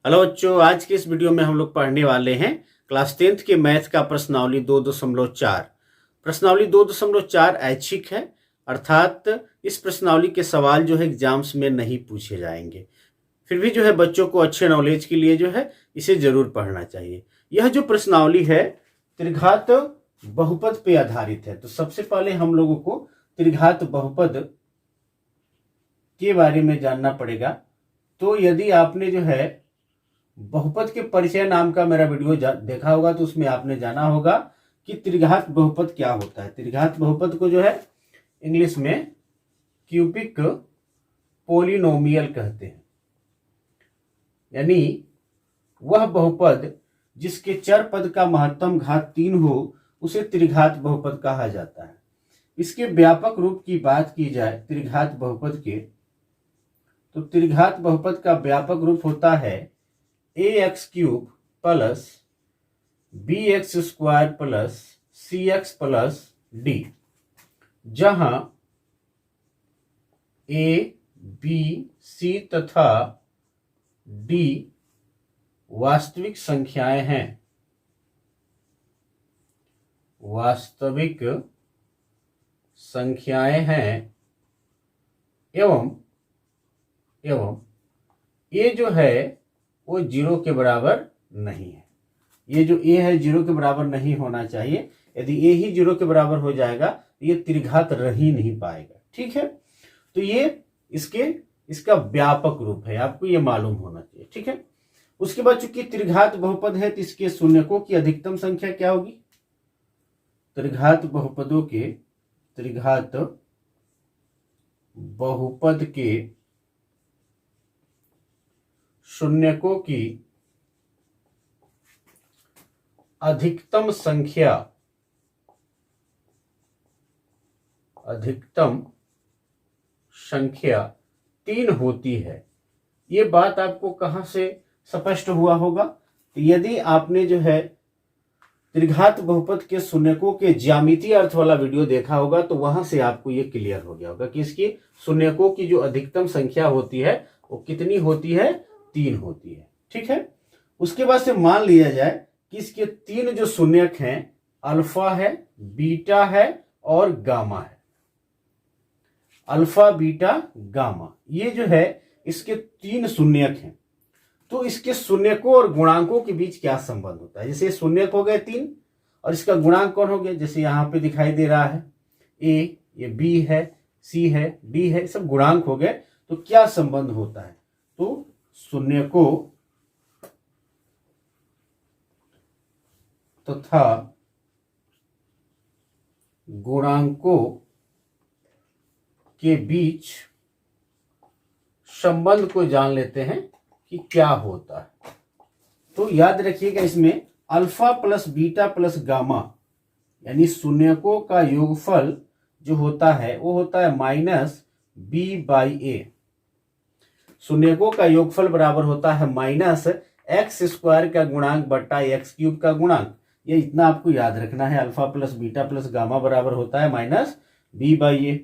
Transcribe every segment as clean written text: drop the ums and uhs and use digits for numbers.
Hello बच्चों, आज के इस वीडियो में हम लोग पढ़ने वाले हैं क्लास 10th के मैथ का प्रश्नावली 2.4। प्रश्नावली 2.4 ऐच्छिक है, अर्थात इस प्रश्नावली के सवाल जो है एग्जाम्स में नहीं पूछे जाएंगे। फिर भी जो है बच्चों को अच्छे नॉलेज के लिए जो है इसे जरूर पढ़ना चाहिए। यह जो प्रश्नावली है त्रिघात बहुपद पे आधारित है। तो सबसे पहले हम लोगों को त्रिघात बहुपद के बारे में जानना पड़ेगा। तो यदि आपने जो है बहुपद के परिचय नाम का मेरा वीडियो देखा होगा तो उसमें आपने जाना होगा कि त्रिघात बहुपद क्या होता है। त्रिघात बहुपद को जो है इंग्लिश में क्यूबिक पोलिनोमियल कहते हैं, यानी वह बहुपद जिसके चर पद का महत्तम घात 3 हो उसे त्रिघात बहुपद कहा जाता है। इसके व्यापक रूप की बात की जाए त्रिघात बहुपद के, तो त्रिघात बहुपद का व्यापक रूप होता है ax³ plus bx² plus cx plus d, जहां a, b, c तथा d वास्तविक संख्याएं हैं। वास्तविक संख्याएं हैं एवं ये जो है वो 0 के बराबर नहीं है। ये जो a है 0 के बराबर नहीं होना चाहिए। यदि a ही 0 के बराबर हो जाएगा तो ये त्रिघात रह ही नहीं पाएगा। ठीक है, तो ये इसका व्यापक रूप है, आपको ये मालूम होना चाहिए। ठीक है, उसके बाद चूंकि त्रिघात बहुपद है तो इसके शून्यकों की अधिकतम संख्या क्या होगी। त्रिघात बहुपद के शून्यकों की अधिकतम संख्या 3 होती है। ये बात आपको कहां से स्पष्ट हुआ होगा? तो यदि आपने जो है त्रिघात बहुपद के शून्यकों के ज्यामितीय अर्थ वाला वीडियो देखा होगा तो वहां से आपको ये क्लियर हो गया होगा कि इसकी शून्यकों की जो अधिकतम संख्या होती है वो कितनी होती है, 3 होती है। ठीक है, उसके बाद से मान लिया जाए कि इसके 3 जो शून्यक हैं अल्फा है, बीटा है और गामा है। अल्फा, बीटा, गामा, ये जो है इसके 3 शून्यक हैं। तो इसके शून्यकों और गुणांकों के बीच क्या संबंध होता है? जैसे शून्यक हो गए 3 और इसका गुणांक कौन हो गया, जैसे यहां पे दिखाई दे रहा है a, ये b है, c है, d है, सब गुणांक हो गए। तो क्या संबंध होता है? तो शून्यकों तथा गुणांकों के बीच संबंध को जान लेते हैं कि क्या होता है। तो याद रखिएगा, इसमें alpha plus beta plus gamma यानी शून्यकों का योगफल जो होता है वो होता है -b/a। शून्यकों का योगफल बराबर होता है -x² का गुणांक बट्टा x³ का गुणांक। ये इतना आपको याद रखना है। Alpha plus beta plus gamma बराबर होता है -b/a।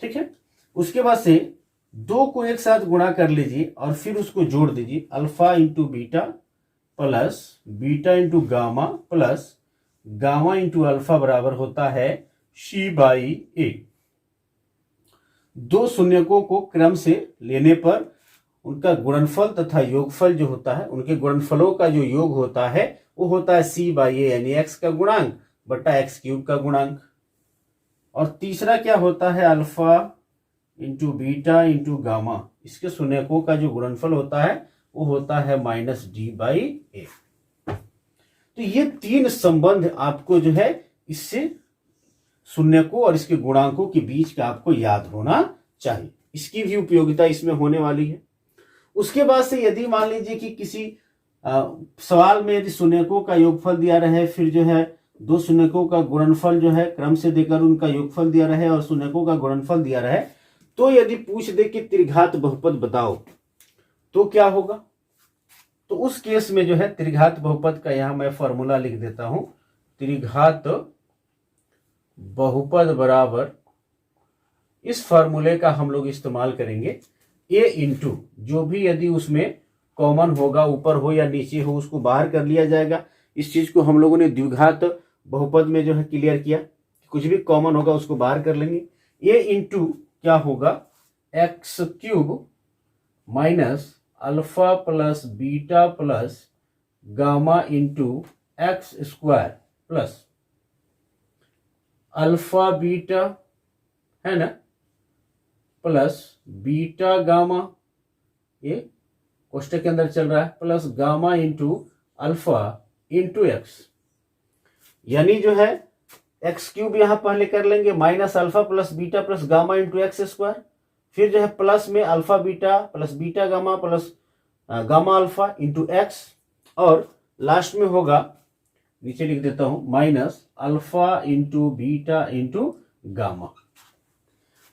ठीक है, उसके बाद से 2 को एक साथ गुणा कर लीजिए और फिर उसको जोड़ दीजिए। Alpha into beta plus beta into gamma plus gamma into alpha बराबर होता है c/a। 2 शून्यकों को क्रम से लेने पर उनका गुणनफल तथा योगफल जो होता है, उनके गुणनफलों का जो योग होता है वो होता है c/a, यानी x का गुणांक बट्टा x³ का गुणांक। और तीसरा क्या होता है, alpha into beta into gamma, इसके शून्यकों का जो गुणनफल होता है वो होता है -d/a। तो ये 3 संबंध आपको जो है इससे शून्यकों और इसके गुणांकों के बीच का आपको याद होना चाहिए। इसकी भी उपयोगिता इसमें होने वाली है। उसके बाद से यदि मान लीजिए कि किसी सवाल में यदि शून्यकों का योगफल दिया रहे, फिर जो है 2 शून्यकों का गुणनफल जो है क्रम से देकर उनका योगफल दिया रहे और शून्यकों का गुणनफल दिया रहे, तो यदि पूछ दे कि त्रिघात बहुपद बताओ तो क्या होगा? तो उस केस में जो है त्रिघात बहुपद का यहां मैं फॉर्मूला लिख देता हूं। त्रिघात बहुपद बराबर, इस फॉर्मूले का हम लोग इस्तेमाल करेंगे a इंटू जो भी यदि उसमें कॉमन होगा, ऊपर हो या नीचे हो, उसको बाहर कर लिया जाएगा। इस चीज को हम लोगों ने द्विघात बहुपद में जो है क्लियर किया, कुछ भी कॉमन होगा उसको बाहर कर लेंगे। ए इंटू क्या होगा, x cube minus alpha plus beta plus gamma into x square plus alpha beta, है ना, प्लस बीटा गामा, ये कोष्टक के अंदर चल रहा है, plus gamma into alpha into x, यानी जो है एक्स क्यूब यहां पहले कर लेंगे, minus alpha plus beta plus gamma into x square, फिर जो है प्लस में alpha beta plus beta gamma plus gamma alpha into x, और लास्ट में होगा, नीचे लिख देता हूं, minus alpha into beta into gamma.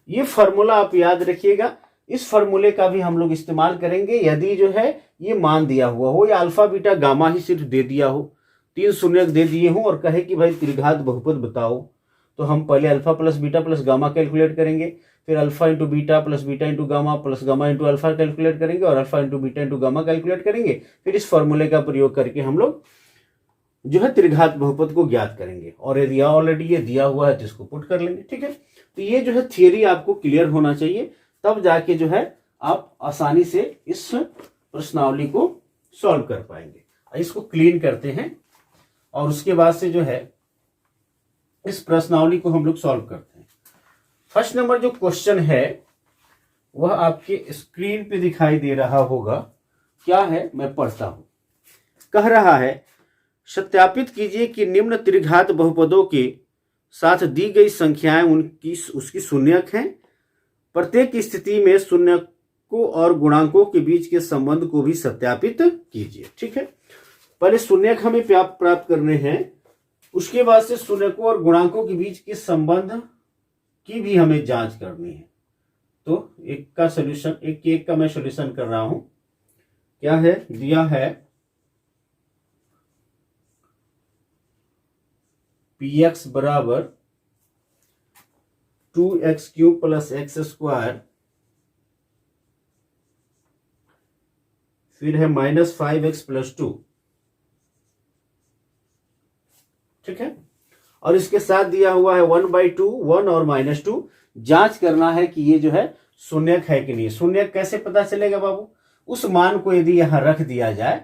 ये फॉर्मूला आप याद रखिएगा, इस फॉर्मूले का भी हम लोग इस्तेमाल करेंगे यदि जो है ये मान दिया हुआ हो या अल्फा बीटा गामा ही सिर्फ दे दिया हो, 3 शून्य दे दिए हो और कहे कि भाई त्रिघात बहुपद बताओ, तो हम पहले alpha plus beta plus gamma calculate करेंगे, फिर alpha into beta plus beta into gamma plus gamma into alpha calculate करेंगे और alpha into beta into gamma calculate करेंगे, फिर इस फॉर्मूले का प्रयोग करके हम लोग जो है त्रिघात बहुपद को ज्ञात करेंगे, और यदि ऑलरेडी ये दिया हुआ है तो इसको पुट कर लेंगे। ठीक है, तो ये जो है थियरी आपको क्लियर होना चाहिए, तब जाके जो है आप आसानी से इस प्रश्नावली को सॉल्व कर पाएंगे। इसको क्लीन करते हैं और उसके बाद से जो है इस प्रश्नावली को हम लोग सॉल्व करते हैं। फर्स्ट नंबर जो क्वेश्चन है वह आपके स्क्रीन पे दिखाई दे रहा होगा, क्या है मैं पढ़ता हूं। कह रहा है, सत्यापित कीजिए कि निम्न त्रिघात बहुपदों के साथ दी गई संख्याएं उसकी शून्यक हैं। प्रत्येक स्थिति में शून्यकों और गुणांकों के बीच के संबंध को भी सत्यापित कीजिए। ठीक है, पहले शून्यक हमें प्राप्त करने हैं, उसके बाद से शून्यकों और गुणांकों के बीच के संबंध की भी हमें जांच करनी है। तो एक का सॉल्यूशन, एक का मैं सॉल्यूशन कर रहा हूं। क्या है दिया है, px बराबर 2x cube plus x square, फिर है माइनस 5x प्लस 2। ठीक है, और इसके साथ दिया हुआ है 1/2, 1 और -2। जांच करना है कि ये जो है शून्यक है कि नहीं। शून्यक कैसे पता चलेगा बाबू, उस मान को यदि यहां रख दिया जाए,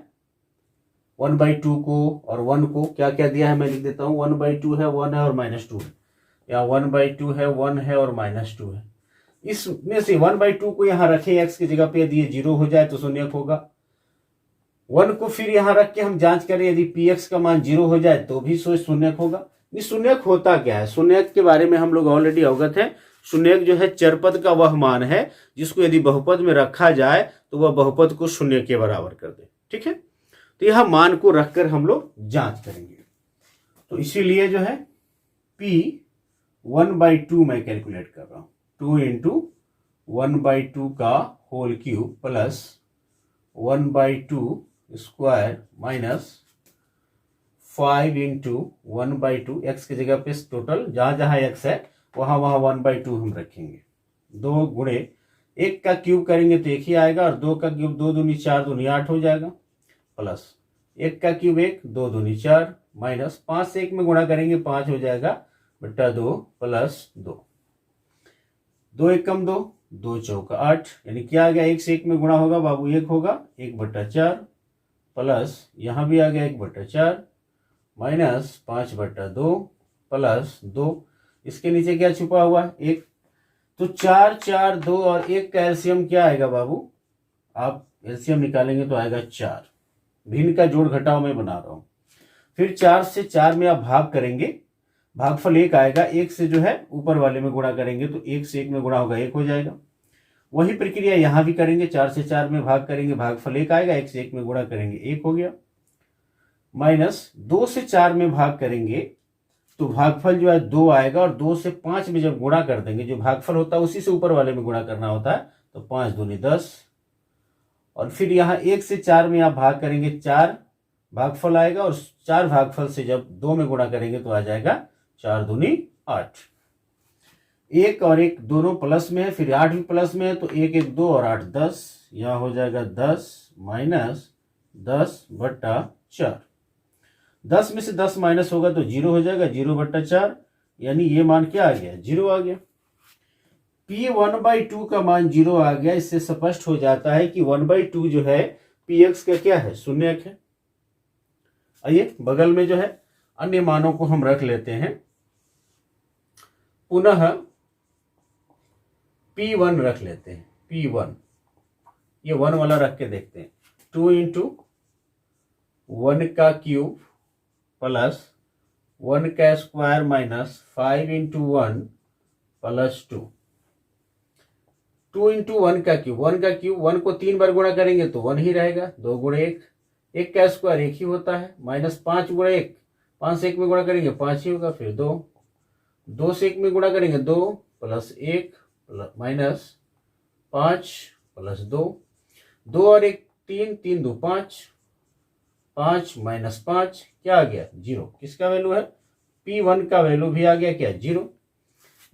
1/2 को और 1 को, क्या क्या दिया है मैं लिख देता हूं, 1/2 है, 1 है और -2 है, या 1/2 है, 1 है और -2 है। इसमें से 1/2 को यहां रखें x की जगह पे, यदि ये 0 हो जाए तो शून्यक होगा। 1 को फिर यहां रख के हम जांच करें, यदि px का मान 0 हो जाए तो भी शून्यक होगा। ये शून्यक होता क्या है, शून्यक के बारे में हम लोग ऑलरेडी अवगत हैं। शून्यक जो है चरपद का वह मान है जिसको यदि बहुपद में रखा जाए तो वह बहुपद को शून्य के बराबर कर दे। ठीक है, तो यह मान को रखकर हम लोग जांच करेंगे। तो इसीलिए जो है p 1/2 मैं कैलकुलेट कर रहा हूं, 2 इंटू 1/2 का whole cube plus 1/2 square minus 5 into 1/2, x की जगह पे टोटल जहां जहां एक्स है वहां वहां 1/2 हम रखेंगे। 2 गुणे 1 का क्यूब करेंगे तो 1 ही आएगा, और 2 का क्यूब 2 दूनी 4 दूनी 8 हो जाएगा, प्लस 1 का क्यूब 1, 2 दूनी 4, माइनस 5 से 1 में गुणा करेंगे 5 हो जाएगा बट्टा 2 प्लस 2, 2 1 कम 2, 2 चौका 8, यानी क्या आ गया, 1 से 1 में गुणा होगा बाबू 1 होगा, 1/4 प्लस यहाँ भी आ गया 1/4 माइनस 5/2 प्लस 2, इसके नीचे क्या छुपा हुआ है 1, तो 4 4 2 और 1 का एलसीएम क्या आएगा बाबू, आप एलसीएम निकालेंगे तो आएगा 4। भिन्न का जोड़ घटाव में बना रहा हूं। फिर 4 से 4 में आप भाग करेंगे, भागफल 1 आएगा, 1 से जो है ऊपर वाले में गुणा करेंगे तो 1 से 1 में गुणा होगा 1 हो जाएगा। वही प्रक्रिया यहां भी करेंगे, 4 से 4 में भाग करेंगे, भागफल 1 आएगा, 1 से 1 में गुणा करेंगे 1 हो गया, माइनस 2 से 4 में भाग करेंगे तो भागफल जो है 2 आएगा, और 2 से 5 में जब गुणा कर देंगे, जो भागफल होता है उसी से ऊपर वाले में गुणा करना होता है, तो 5 दूनी 10, और फिर यहाँ 1 से 4 में आप भाग करेंगे 4 भागफल आएगा, और 4 भागफल से जब 2 में गुणा करेंगे तो आ जाएगा 4 दूनी 8। 1 और 1 दोनों प्लस में है, फिर 8 भी प्लस में है, तो 1 1 2 और 8 10, यहाँ हो जाएगा 10 माइनस 10/4। 10 में से 10 माइनस होगा तो 0 हो जाएगा, 0/4, यानी ये मान क्या आ गया, 0 आ गया। P1/2 का मान 0 आ गया। इससे स्पष्ट हो जाता है कि 1/2 जो है Px का क्या है, शून्यक है। आइए बगल में जो है अन्य मानों को हम रख लेते हैं। पुनः P1 रख लेते हैं, P1 ये 1 वाला रख के देखते हैं। 2 × 1 का क्यूब प्लस 1 का स्क्वायर माइनस 5 × 1 प्लस 2। 2 × 1 का क्यूब, 1 का क्यूब 1 को 3 बार गुणा करेंगे तो 1 ही रहेगा, 2 × 1, 1 का स्क्वायर 1 ही होता है, माइनस 5 × 1, 5 से 1 में गुणा करेंगे 5 ही होगा, फिर 2, 2 से 1 में गुणा करेंगे 2 प्लस 1 माइनस 5 प्लस 2, 2 और 1 3, 3 2 5, 5 माइनस 5 क्या आ गया, 0। किसका वैल्यू है, P1 का वैल्यू भी आ गया क्या, 0।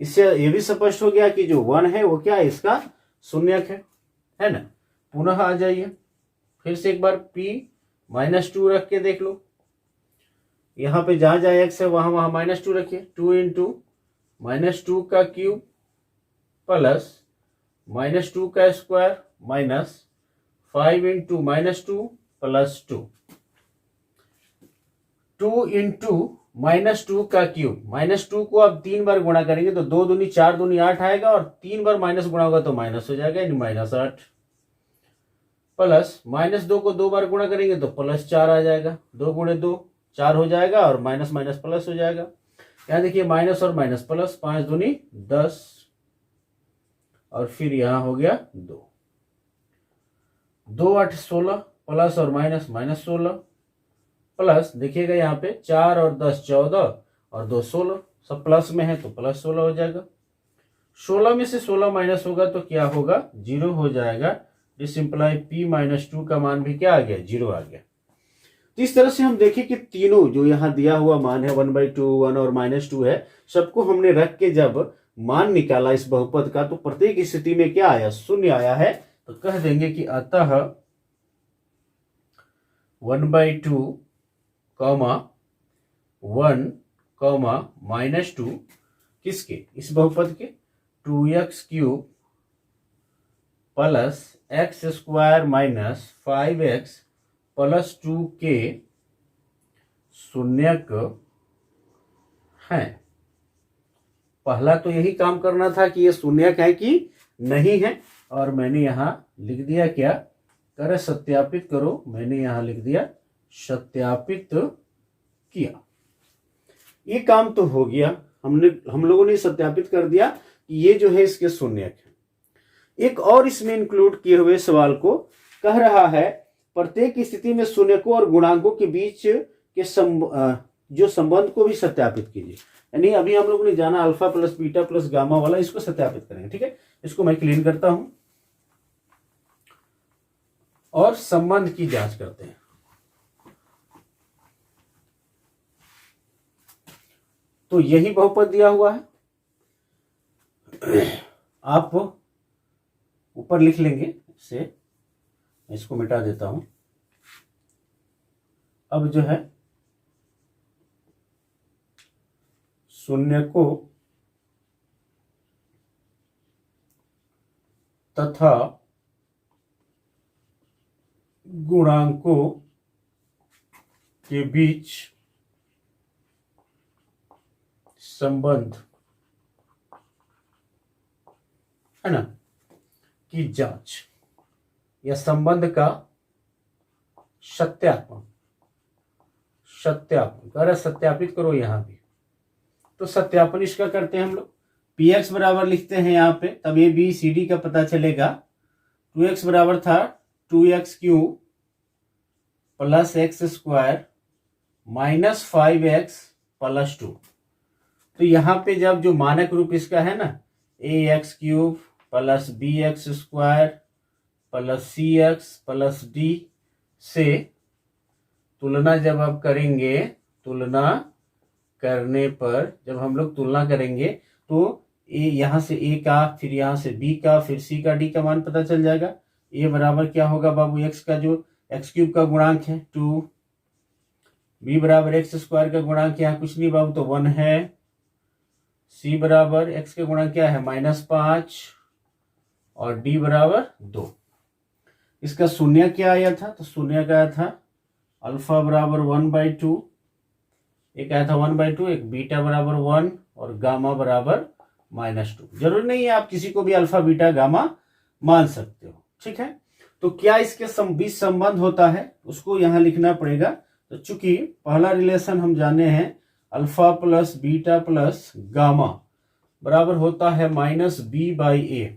इससे ये भी स्पष्ट हो गया कि जो 1 है वो क्या है, इसका शून्यक है ना। पुनः आ जाइए, फिर से एक बार P-2 रख के देख लो। यहाँ पे जहां जहां x है वहां -2 रखिए। 2 × -2 का क्यूब प्लस -2 का स्क्वायर माइनस 5 × -2 प्लस 2। 2 × -2 का क्यूब, -2 को आप 3 बार गुणा करेंगे तो 2 दूनी 4 दूनी 8 आएगा, और 3 बार माइनस गुणा होगा तो माइनस हो जाएगा, यानी -8 प्लस -2 को 2 बार गुणा करेंगे तो +4 आ जाएगा, 2 × 2 4 हो जाएगा, और माइनस माइनस प्लस हो जाएगा। यहाँ देखिए माइनस और माइनस प्लस, 5 दूनी 10, और फिर यहाँ हो गया 2, 2 8 16 प्लस और माइनस -16 प्लस, देखिएगा यहाँ पे 4 और 10 14 और 2 16, सब प्लस में है तो +16 हो जाएगा। 16 में से 16 माइनस होगा तो क्या होगा, 0 हो जाएगा। दिस इंप्लाई P-2 का मान भी क्या आ गया, 0 आ गया। तो इस तरह से हम देखें कि तीनों जो यहाँ दिया हुआ मान है 1/2, 1 और -2 है, सबको हमने रख के जब मान निकाला इस बहुपद का, तो प्रत्येक स्थिति में क्या आया, शून्य आया है। तो कह देंगे कि अतः 1/2, 1, -2 किसके, इस बहुपद के, 2x³ plus x² minus 5x plus 2 के शून्यक है। पहला तो यही काम करना था कि ये शून्यक है कि नहीं है, और मैंने यहां लिख दिया क्या, करे सत्यापित करो, मैंने यहां लिख दिया सत्यापित किया। ये काम तो हो गया, हम लोगों ने सत्यापित कर दिया कि ये जो है इसके शून्यक है। एक और इसमें इंक्लूड किए हुए सवाल को कह रहा है, प्रत्येक स्थिति में शून्यकों और गुणांकों के बीच के जो संबंध को भी सत्यापित कीजिए। यानी अभी हम लोग ने जाना alpha plus beta plus gamma वाला, इसको सत्यापित करेंगे। ठीक है, इसको मैं क्लीन करता हूं और संबंध की जांच करते हैं। तो यही बहुपद दिया हुआ है, आप ऊपर लिख लेंगे, से इसको मिटा देता हूं। अब जो है शून्यकों तथा गुणांकों के बीच संबंध है ना की जांच या संबंध का सत्यापन कर सत्यापित करो यहां भी। तो सत्यापन इसका करते हैं हम लोग। Px बराबर लिखते हैं यहाँ पे, तब ये BCD का पता चलेगा। 2x बराबर था 2x³ plus x² minus 5x plus 2। तो यहाँ पे जब जो मानक रूप इसका है ना, ax³ plus bx² plus cx plus d से तुलना जब आप करेंगे, तुलना करने पर जब हम लोग तुलना करेंगे तो ए यहाँ से a का, फिर यहाँ से b का, फिर c का, d का मान पता चल जाएगा। ए बराबर क्या होगा बाबू, एक्स का जो एक्स क्यूब का गुणांक है 2, बी बराबर एक्स स्क्वायर का गुणांक यहाँ कुछ नहीं बाबू तो 1 है, सी बराबर एक्स का गुणांक क्या है -5 और डी बराबर 2। इसका शून्य क्या आया था, तो शून्य का आया था अल्फा बराबर 1/2, एक आया था 1/2, एक बीटा बराबर 1 और गामा बराबर -2। जरूरी नहीं है आप किसी को भी अल्फा बीटा गामा मान सकते हो, ठीक है। तो क्या इसके बीच संबंध होता है उसको यहां लिखना पड़ेगा। तो चूंकि पहला रिलेशन हम जाने हैं alpha plus beta plus gamma बराबर होता है -b/a,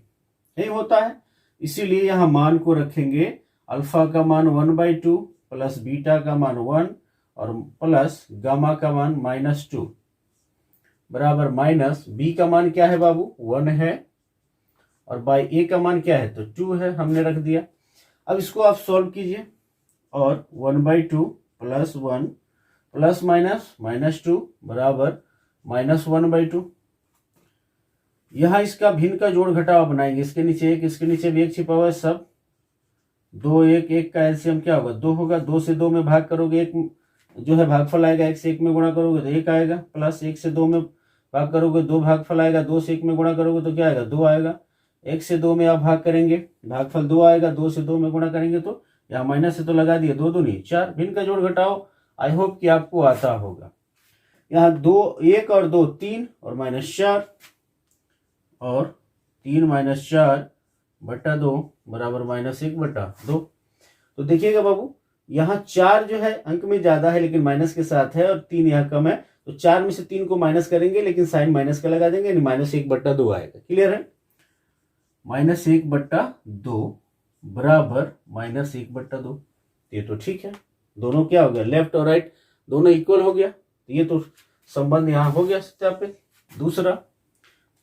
नहीं होता है, इसीलिए यहां मान को रखेंगे अल्फा का मान 1/2 प्लस बीटा का मान 1 और प्लस गामा का मान -2 बराबर माइनस बी का मान क्या है बाबू 1 है और बाई ए का मान क्या है तो 2 है, हमने रख दिया। अब इसको आप सॉल्व कीजिए और 1/2 प्लस 1 प्लस -2 बराबर -1/2। यहाँ इसका भिन्न का जोड़ घटाव बनाएंगे, इसके नीचे एक, इसके नीचे भी एक छिपा हुआ है, सब 2 1 1 का एलसीएम क्या होगा 2 होगा, 2 से 2 में भाग करोगे, एक जो है भागफल आएगा, 1 से 1 में गुणा करोगे तो 1 आएगा, प्लस 1 से 2 में भाग करोगे 2 भागफल आएगा, 2 से 1 में गुणा करोगे तो क्या आएगा 2 आएगा, 1 से 2 में आप भाग करेंगे भागफल 2 आएगा, 2 से 2 में गुणा करेंगे तो यहाँ माइनस से तो लगा दिए 2 दूनी 4, भिन्न का जोड़ घटाओ आई होप कि आपको आता होगा। यहाँ 2 1 और 2 3 और -4 और 3 -4 बटा 2 बराबर -1/2। तो देखिएगा बाबू यहाँ 4 जो है अंक में ज्यादा है लेकिन माइनस के साथ है और 3 यहाँ कम है, तो 4 में से 3 को माइनस करेंगे लेकिन साइन माइनस का लगा देंगे, -1/2 आएगा। क्लियर है, -1/2 बराबर -1/2। ये तो ठीक है, दोनों क्या हो गया लेफ्ट और राइट दोनों इक्वल हो गया, ये तो संबंध यहां हो गया सत्यापित। दूसरा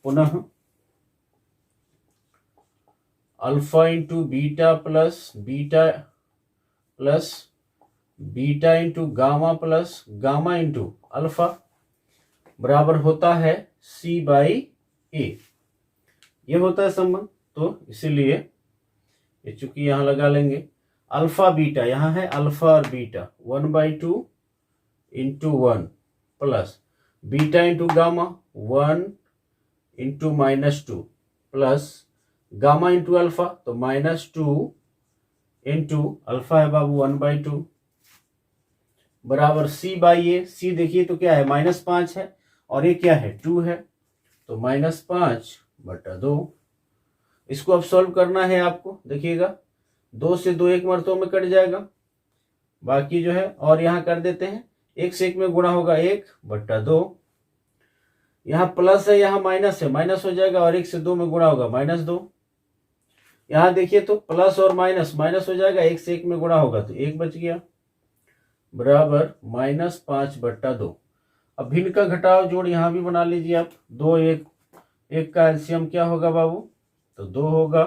पुनः alpha into beta plus beta into gamma plus gamma into alpha बराबर होता है c/a, ये होता है संबंध। तो इसीलिए ये चूंकि यहां लगा लेंगे अल्फा बीटा, यहां है अल्फा और beta 1/2 into 1 plus beta into gamma 1 into -2 plus gamma into alpha तो -2 इंटू अल्फा है बाबू 1/2 बराबर c/a। c देखिए तो क्या है -5 है और ये क्या है 2 है, तो -5/2। इसको अब सॉल्व करना है आपको, देखिएगा 2 से 2 एक मरतों में कट जाएगा, बाकी जो है और यहाँ कर देते हैं 1 से 1 में गुणा होगा 1/2, यहाँ प्लस है यहाँ माइनस है, माइनस हो जाएगा और 1 से 2 में गुणा होगा -2। यहाँ देखिए तो प्लस और माइनस हो जाएगा, 1 से 1 में गुणा होगा तो 1 बच गया बराबर -5/2। अब भिन्न का घटाव जोड़ यहाँ भी बना लीजिए आप, 2 1 का एलसीएम क्या होगा बाबू तो 2 होगा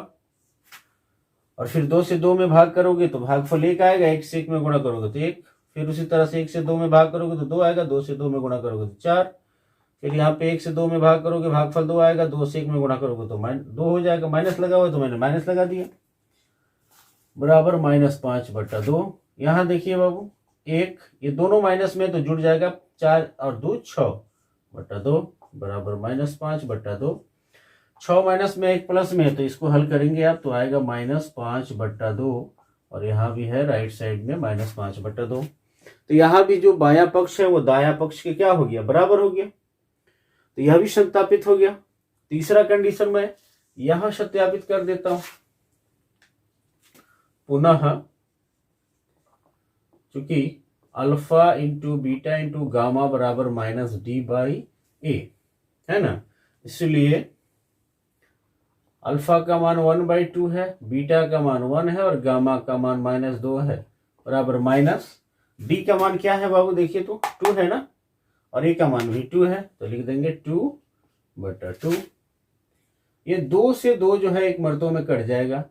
और फिर 2 से 2 में भाग करोगे तो भागफल 1 आएगा, 1 से 1 में गुणा करोगे तो 1, फिर उसी तरह से 1 से 2 में भाग करोगे तो 2 आएगा, 2 से 2 में गुणा करोगे तो 4, फिर यहाँ पे 1 से 2 में भाग करोगे भागफल 2 आएगा, 2 से 1 में गुणा करोगे तो 2 हो जाएगा, माइनस लगा हुआ तो मैंने माइनस लगा दिया बराबर -5/2। यहाँ देखिए बाबू 1 ये दोनों माइनस में तो जुड़ जाएगा, 4 और 2 6/2 बराबर -5/2। 6 माइनस में 1 प्लस में है तो इसको हल करेंगे आप तो आएगा -5/2 और यहाँ भी है राइट साइड में -5/2। तो यहाँ भी जो बायां पक्ष है वो दायां पक्ष के क्या हो गया बराबर हो गया, तो यह भी सत्यापित हो गया। तीसरा कंडीशन में यहां सत्यापित कर देता हूं, पुनः चूंकि alpha into beta into gamma बराबर -d/a है ना, इसलिए अल्फा का मान 1/2 है, बीटा का मान 1 है और गामा का मान -2 है बराबर डी का मान क्या है बाबू देखिए तो 2 है ना, और ए का मान भी 2 है तो लिख देंगे 2/2। ये 2 से 2 जो है एक मर्तों में कट जाएगा,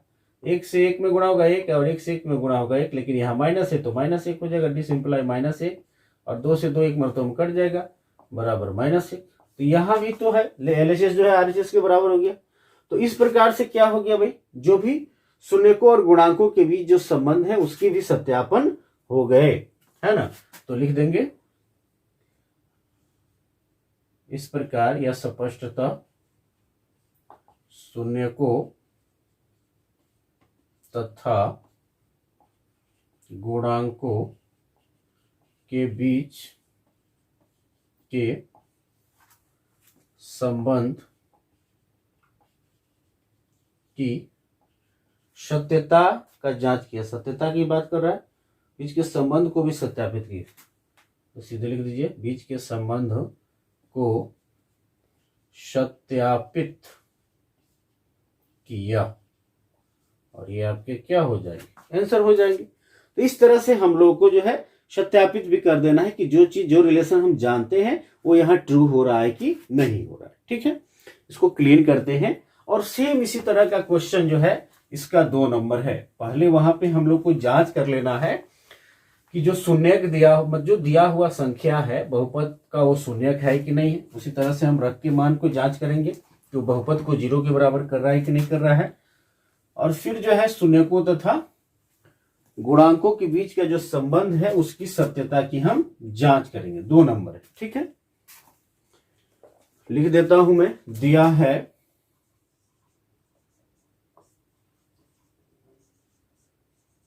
1 से 1 में गुणा होगा 1 और 1 से 1 में गुणा होगा 1, लेकिन यहाँ माइनस है तो -1 हो जाएगा, डी सिंपलाई -1 और 2 से 2 एक मर्तों में कट जाएगा बराबर -1। तो यहाँ भी तो है LHS जो है RHS के बराबर हो गया। तो इस प्रकार से क्या हो गया भाई, जो भी शून्यकों और गुणांकों के बीच जो संबंध है उसकी भी सत्यापन हो गए, है ना। तो लिख देंगे इस प्रकार, या स्पष्टतः शून्यकों तथा गुणांकों के बीच के संबंध की सत्यता का जांच किया। सत्यता की बात कर रहा है, बीच के संबंध को भी सत्यापित किया। तो सीधे लिख दीजिए, बीच के संबंध को सत्यापित किया, और ये आपके क्या हो जाएगी, आंसर हो जाएगी। तो इस तरह से हम लोगों को जो है सत्यापित भी कर देना है कि जो चीज, जो रिलेशन हम जानते हैं वो यहाँ ट्रू हो रहा है कि नहीं हो रहा है। ठीक है, इसको क्लीन करते हैं। और सेम इसी तरह का क्वेश्चन जो है इसका 2 नंबर है। पहले वहां पे हम लोग को जांच कर लेना है कि जो शून्यक जो दिया हुआ संख्या है बहुपद का, वो शून्यक है कि नहीं है। उसी तरह से हम रख के मान को जांच करेंगे, जो बहुपद को 0 के बराबर कर रहा है कि नहीं कर रहा है। और फिर जो है शून्यकों तथा गुणांकों के बीच का जो संबंध है उसकी सत्यता की हम जांच करेंगे। 2 नंबर है। ठीक है, लिख देता हूं मैं। दिया है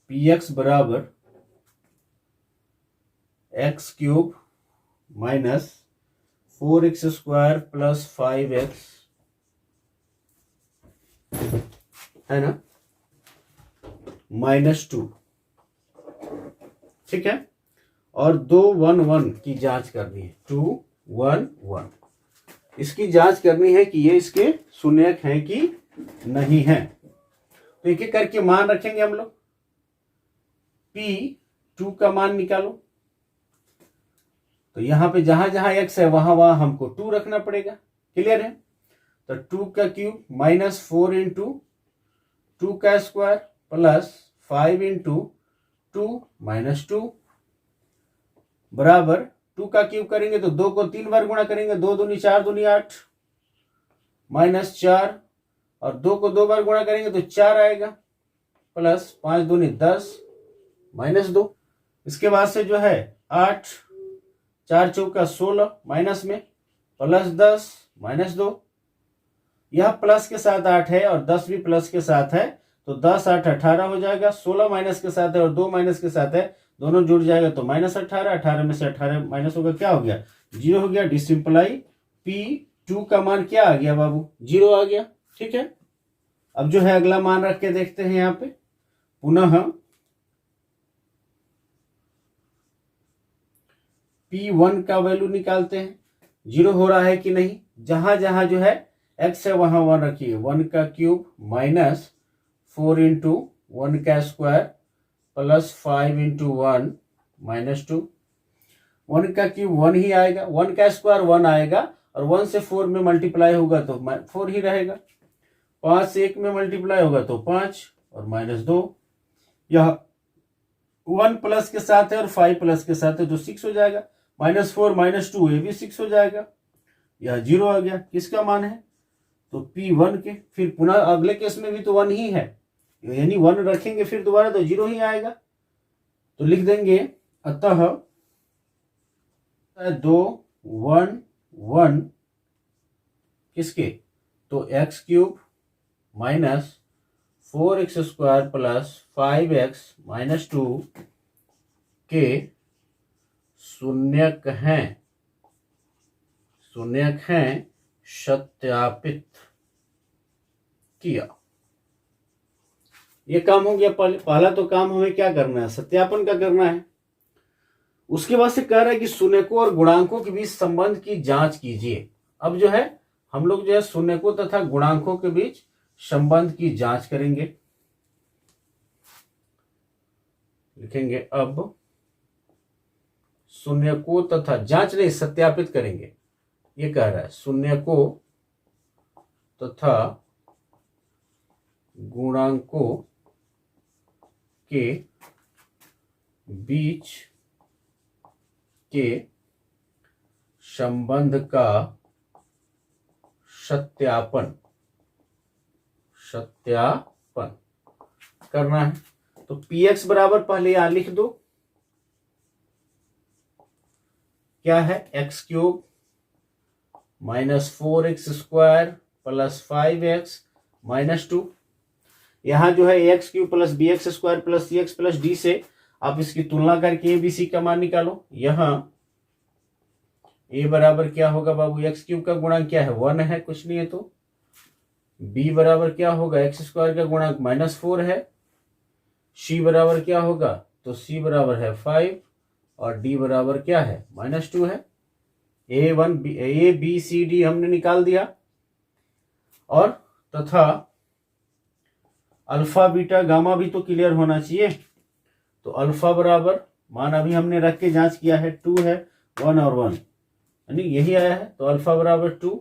px बराबर x cube minus 4x square plus 5x, है ना, -2। ठीक है, और 2 1 1 की जांच करनी है। 2 1 1 इसकी जांच करनी है कि ये इसके शून्यक हैं कि नहीं है। तो एक एक करके मान रखेंगे हम लोग। P2 का मान निकालो। तो यहां पे जहां जहां x है वहां वहां हमको 2 रखना पड़ेगा। क्लियर है। तो 2 का क्यूब -4 इंटू 2 का स्क्वायर प्लस 5 इंटू 2 -2 बराबर 2 का क्यूब करेंगे तो 2 को 3 बार गुणा करेंगे, 2 दूनी 4 दूनी 8 -4, और 2 को 2 बार गुणा करेंगे तो 4 आएगा, प्लस 5 दूनी 10 -2। इसके बाद से जो है 8 4 चौका 16 माइनस में प्लस 10 -2। यह प्लस के साथ 8 है और 10 भी प्लस के साथ है, तो 10 8 18 हो जाएगा। 16 माइनस के साथ है और 2 माइनस के साथ है, दोनों जुड़ जाएगा तो -18। 18 में से 18 माइनस होगा, क्या हो गया, 0 हो गया। डिसिंप्लाई P2 का मान क्या आ गया बाबू, 0 आ गया। ठीक है, अब जो है अगला मान रख के देखते हैं। यहाँ पे पुनः P1 का वैल्यू निकालते हैं, 0 हो रहा है कि नहीं। जहां जहां जो है x है वहां 1 रखिए। 1 का क्यूब -4 इंटू 1 का स्क्वायर प्लस 5 इंटू 1 -2। 1 का क्यूब 1 ही आएगा, 1 का स्क्वायर 1 आएगा, और 1 से 4 में मल्टीप्लाई होगा तो 4 ही रहेगा। 5 से 1 में मल्टीप्लाई होगा तो 5 और -2। यह 1 प्लस के साथ है और 5 प्लस के साथ है तो 6 हो जाएगा। -4 -2 ये भी 6 हो जाएगा। यह 0 आ गया। किसका मान है, तो P1 के। फिर पुनः अगले केस में भी तो 1 ही है, यानी 1 रखेंगे फिर दोबारा तो 0 ही आएगा। तो लिख देंगे अतः 2 1 1 किसके, तो x cube -4x square plus 5x -2 के शून्यक हैं सत्यापित किया। ये काम हो गया। पहला तो काम हमें क्या करना है, सत्यापन का करना है। उसके बाद से कह रहा है कि शून्यकों और गुणांकों के बीच संबंध की जांच कीजिए। अब जो है हम लोग जो है शून्यकों तथा गुणांकों के बीच संबंध की जांच करेंगे। लिखेंगे अब शून्यकों तथा, जांच नहीं सत्यापित करेंगे। ये कह रहा है शून्यकों तथा गुणांकों के बीच के संबंध का सत्यापन करना है। तो px बराबर पहले यहां लिख दो, क्या है, x cube -4x² plus 5x -2। यहां जो है x cube plus bx² plus cx plus d से आप इसकी तुलना करके a b c का मान निकालो। यहां a बराबर क्या होगा बाबू, एक्स क्यूब का गुणांक क्या है, 1 है, कुछ नहीं है। तो b बराबर क्या होगा, x² का गुणांक -4 है। c बराबर क्या होगा, तो c बराबर है 5 और d बराबर क्या है, -2 है। a b c d हमने निकाल दिया। और तथा अल्फा बीटा गामा भी तो क्लियर होना चाहिए। तो अल्फा बराबर मान अभी हमने रख के जांच किया है, 2 है, 1 और 1 यानी यही आया है। तो अल्फा बराबर 2,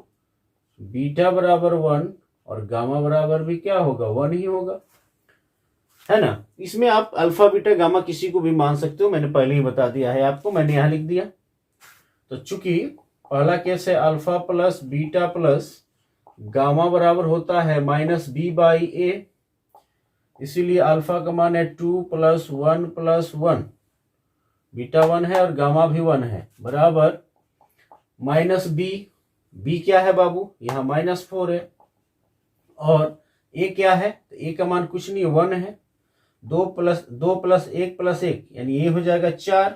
बीटा बराबर 1 और गामा बराबर भी क्या होगा, 1 ही होगा, है ना। इसमें आप अल्फा बीटा गामा किसी को भी मान सकते हो, मैंने पहले ही बता दिया है आपको, मैंने यहां लिख दिया। तो चूंकि पहला केस है alpha plus beta plus gamma बराबर होता है -b/a, इसीलिए अल्फा का मान है 2 + 1 + 1, बीटा 1 है और गामा भी 1 है, बराबर -b। b क्या है बाबू, यहाँ -4 है। और a क्या है, तो a का मान कुछ नहीं, 1 है। 2 + 1 + 1 यानी ये हो जाएगा 4।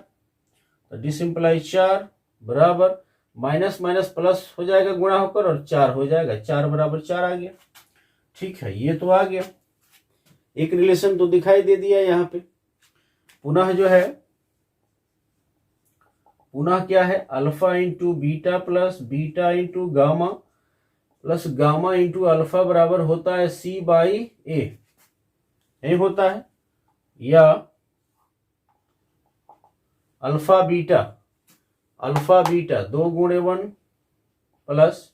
तो दिस इंप्लाइज 4 बराबर माइनस माइनस प्लस हो जाएगा गुणा होकर और 4 हो जाएगा, 4 बराबर 4 आ गया। ठीक है, ये तो आ गया, एक रिलेशन तो दिखाई दे दिया यहाँ पे। पुनः जो है, पुनः क्या है, alpha into beta plus beta into gamma plus gamma into alpha बराबर होता है c/a, नहीं होता है, या अल्फा बीटा 2 × 1 प्लस,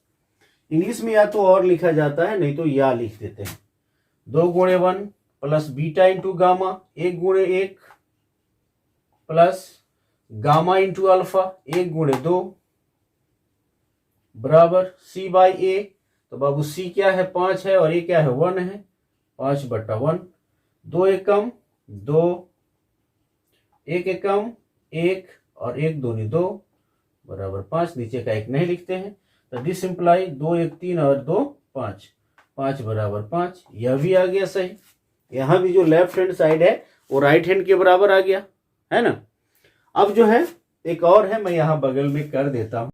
इंग्लिश में या तो और लिखा जाता है नहीं तो या लिख देते हैं, 2 × 1 plus beta into gamma 1 × 1 plus gamma into alpha 1 × 2 बराबर c/a। तो बाबू c क्या है, 5 है और a क्या है, 1 है, 5/1। 2 एकम 2, 1 एकम 1 और 1 दूनी 2 बराबर 5। नीचे का 1 नहीं लिखते हैं। तो दिस इंप्लाई 2 1 3 और 2 5, 5 बराबर 5, यह भी आ गया सही। यहां भी जो लेफ्ट हैंड साइड है वो राइट हैंड के बराबर आ गया, है ना। अब जो है एक और है, मैं यहां बगल में कर देता हूं।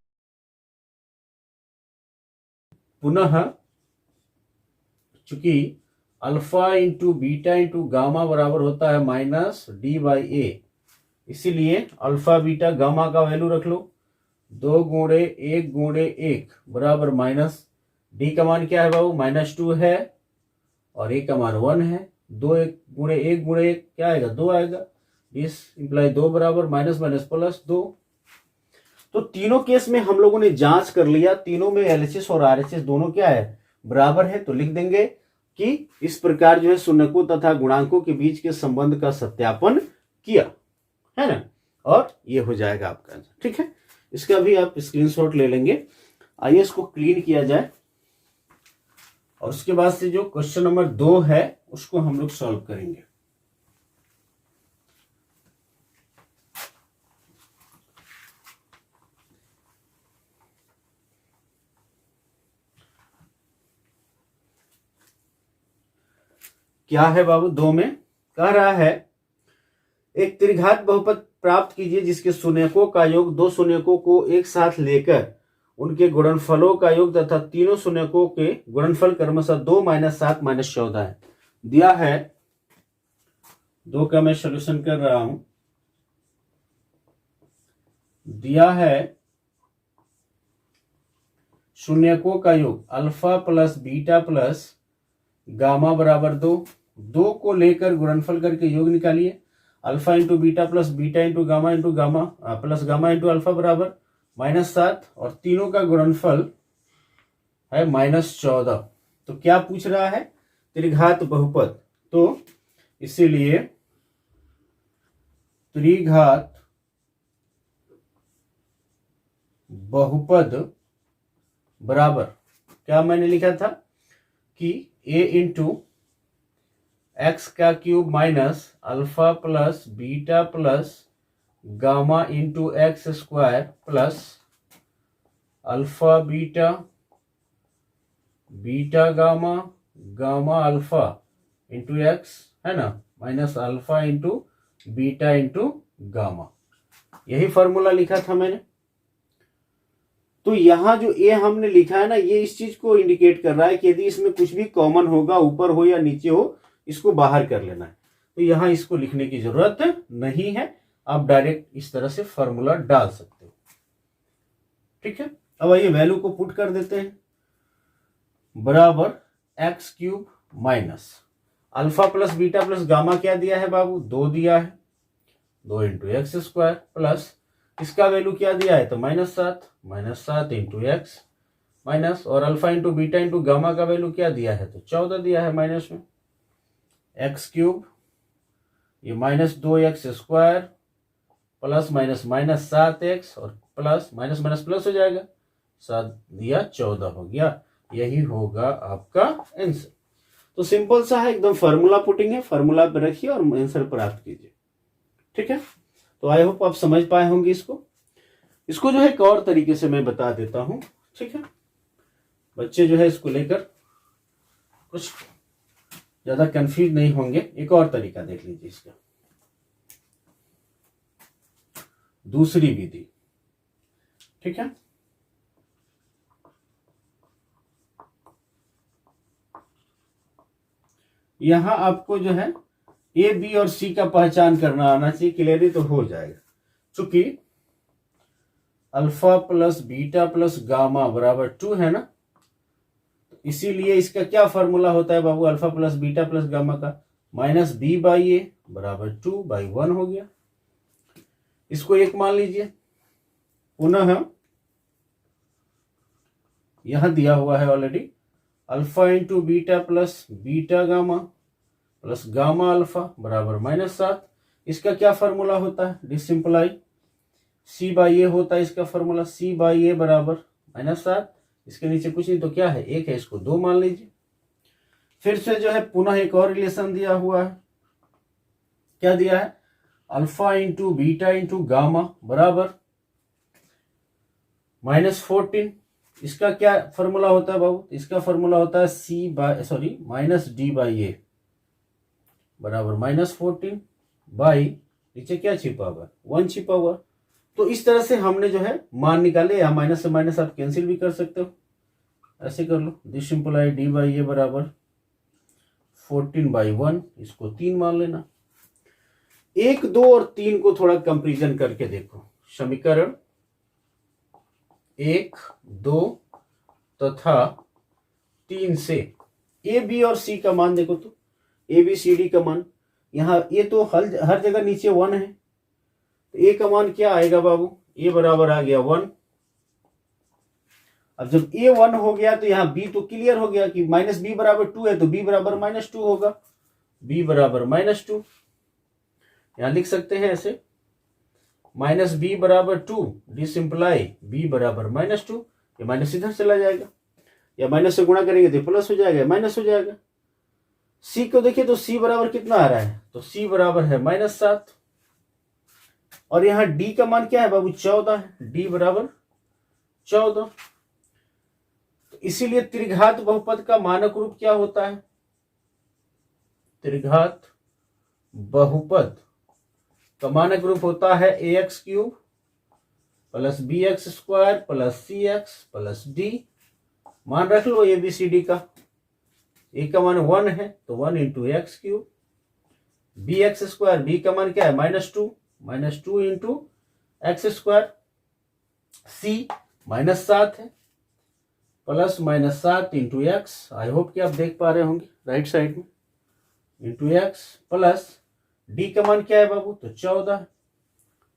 पुनः चूंकि alpha into beta into gamma बराबर होता है -d/a, इसीलिए अल्फा बीटा गामा का वैल्यू रख लो, 2 × 1 × 1 बराबर माइनस, डी का मान क्या है बाबू, -2 है और ए का मान 1 है। 2 × 1 × 1 क्या आएगा, 2 आएगा। इस इंप्लाई 2 बराबर माइनस माइनस प्लस 2। तो तीनों केस में हम लोगों ने जांच कर लिया, तीनों में एलएचएस और आरएचएस दोनों क्या है, बराबर है। तो लिख देंगे कि इस प्रकार जो है शून्यकों तथा गुणांकों के बीच के संबंध का सत्यापन किया, है ना, और ये हो जाएगा आपका आंसर। ठीक है, इसका भी आप स्क्रीनशॉट ले लेंगे। आइए इसको क्लीन किया जाए और उसके बाद से जो क्वेश्चन नंबर 2 है उसको हम लोग सॉल्व करेंगे। क्या है बाबू, 2 में कह रहा है एक त्रिघात बहुपद प्राप्त कीजिए जिसके शून्यकों का योग 2 शून्यकों को एक साथ लेकर उनके गुणनफलों का योग तथा तीनों शून्यकों के गुणनफल क्रमशः 2 - 7 - 14 है। दिया है 2 का मैं सॉल्यूशन कर रहा हूं। दिया है शून्यकों का योग alpha plus beta plus gamma बराबर 2, 2 को लेकर गुणनफल करके योग निकालिए। Alpha into beta plus beta into gamma plus gamma into alpha बराबर -7 और तीनों का गुणनफल है -14। तो क्या पूछ रहा है, त्रिघात बहुपद, तो इसीलिए त्रिघात बहुपद बराबर क्या मैंने लिखा था कि a इंटू एक्स का cube minus alpha plus beta plus gamma into x square plus alpha beta beta gamma gamma alpha into x, है ना, minus alpha into beta into gamma. यही फॉर्मूला लिखा था मैंने। तो यहां जो ए हमने लिखा है ना, ये इस चीज को इंडिकेट कर रहा है कि यदि इसमें कुछ भी कॉमन होगा, ऊपर हो या नीचे हो, इसको बाहर कर लेना है। तो यहां इसको लिखने की जरूरत नहीं है, आप डायरेक्ट इस तरह से फॉर्मूला डाल सकते हो। ठीक है, अब आइए वैल्यू को पुट कर देते हैं। बराबर x cube minus alpha plus beta plus gamma क्या दिया है बाबू, 2 दिया है, 2 इंटू एक्स स्क्वायर प्लस इसका वैल्यू क्या दिया है तो -7 इंटू एक्स माइनस, और alpha into beta into gamma का वैल्यू क्या दिया है तो 14 दिया है माइनस में, एक्स क्यूब ये -2x square plus minus minus 7x और प्लस माइनस माइनस प्लस हो जाएगा, 7 दिया 14 हो गया। यही होगा आपका आंसर। तो सिंपल सा है, एकदम फार्मूला पुटिंग है, फार्मूला पे रखिए और आंसर प्राप्त कीजिए। ठीक है, तो आई होप आप समझ पाए होंगे इसको जो है एक और तरीके से मैं बता देता हूं। ठीक है, बच्चे जो है इसको लेकर कुछ ज्यादा कंफ्यूज नहीं होंगे। एक और तरीका देख लीजिए इसका, दूसरी विधि। ठीक है, यहां आपको जो है ए बी और सी का पहचान करना आना चाहिए, क्लियरली तो हो जाएगा। चूंकि alpha plus beta plus gamma बराबर 2 है ना, तो इसीलिए इसका क्या फॉर्मूला होता है बाबू, alpha plus beta plus gamma का माइनस बी बाई ए बराबर 2/1 हो गया। इसको 1 मान लीजिए। पुनः यहां दिया हुआ है already alpha into beta plus beta gamma plus gamma alpha बराबर -7। इसका क्या फॉर्मूला होता है, डिसिंप्लाई सी बाई ए होता है इसका फॉर्मूला, सी बाई ए बराबर -7। इसके नीचे कुछ नहीं तो क्या है 1 है, इसको 2 मान लीजिए। फिर से जो है पुनः एक और रिलेशन दिया हुआ है, क्या दिया है, alpha into beta into gamma बराबर -14। इसका क्या फॉर्मूला होता है बाबू, इसका फॉर्मूला होता है माइनस डी बाई ए बराबर -14 बाई, नीचे क्या छिपा हुआ है 1 छिपा हुआ। तो इस तरह से हमने जो है मान निकाले, या माइनस से माइनस आप कैंसिल भी कर सकते हो, ऐसे कर लो। This imply D by a बराबर 14/1, इसको 3 मान लेना। 1, 2 और 3 को थोड़ा कंपेरिजन करके देखो। समीकरण 1, 2 तथा 3 से ए बी और सी का मान देखो, तो ए बी सी डी का मान, यहां ये तो हर जगह नीचे 1 है, तो ए का मान क्या आएगा बाबू, ए बराबर आ गया 1। अब जब ए 1 हो गया तो यहाँ बी तो क्लियर हो गया कि माइनस बी बराबर 2 है, तो बी बराबर -2 होगा, बी बराबर -2। यहां लिख सकते हैं ऐसे, माइनस बी बराबर 2 डिसिंप्लाई बी बराबर -2। ये माइनस इधर चला जाएगा, या माइनस से गुणा करेंगे तो प्लस हो जाएगा, माइनस हो जाएगा। सी को देखिए तो सी बराबर कितना आ रहा है, तो सी बराबर है -7। और यहां डी का मान क्या है बाबू, 14 है, डी बराबर 14। तो इसीलिए त्रिघात बहुपद का मानक रूप क्या होता है, त्रिघात बहुपद का मानक रूप होता है ax³ plus bx² plus cx plus d। मान रख लो ABCD का, a का मान 1 है तो 1 इंटू x³, bx², b का मान क्या है -2 इंटू x², c -7 है plus -7 into x. I hope कि आप देख पा रहे होंगे राइट साइड में, इंटू एक्स प्लस डी का मान क्या है बाबू, तो 14।